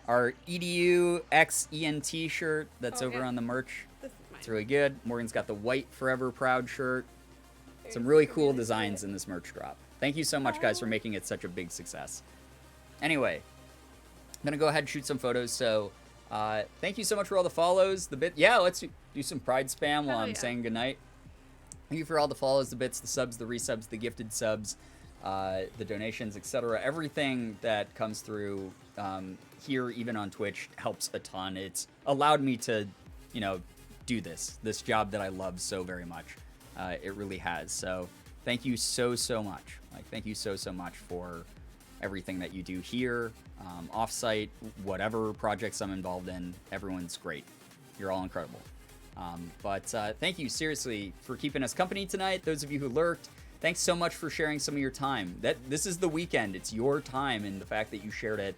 our EDU X ENT shirt that's Oh, over yeah. on the merch. This is mine. It's really good. Morgan's got the white Forever Proud shirt. Some really cool designs in this merch drop. Thank you so much, guys, for making it such a big success. Anyway, I'm gonna go ahead and shoot some photos. So, thank you so much for all the follows. Yeah, let's do some pride spam while Hell I'm yeah. saying goodnight. Thank you for all the follows, the bits, the subs, the resubs, the gifted subs, the donations, etc. Everything that comes through here, even on Twitch, helps a ton. It's allowed me to, do this job that I love so very much. It really has. So thank you so much. Thank you so much for everything that you do here, offsite, whatever projects I'm involved in. Everyone's great. You're all incredible. But thank you seriously for keeping us company tonight. Those of you who lurked, thanks so much for sharing some of your time. This is the weekend. It's your time, and the fact that you shared it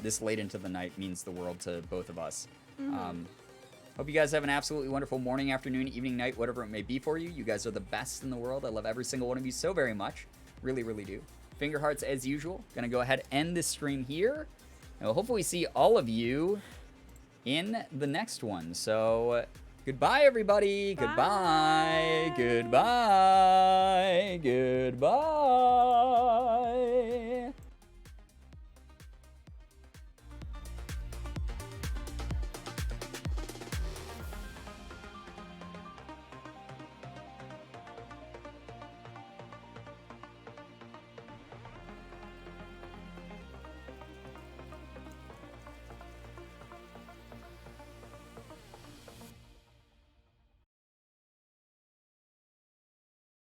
this late into the night means the world to both of us. Hope you guys have an absolutely wonderful morning, afternoon, evening, night, whatever it may be for you. You guys are the best in the world. I love every single one of you so very much. Really, really do. Finger hearts as usual. Gonna go ahead and end this stream here. And we'll hopefully see all of you in the next one. So goodbye, everybody. Bye. Goodbye. Goodbye. Goodbye.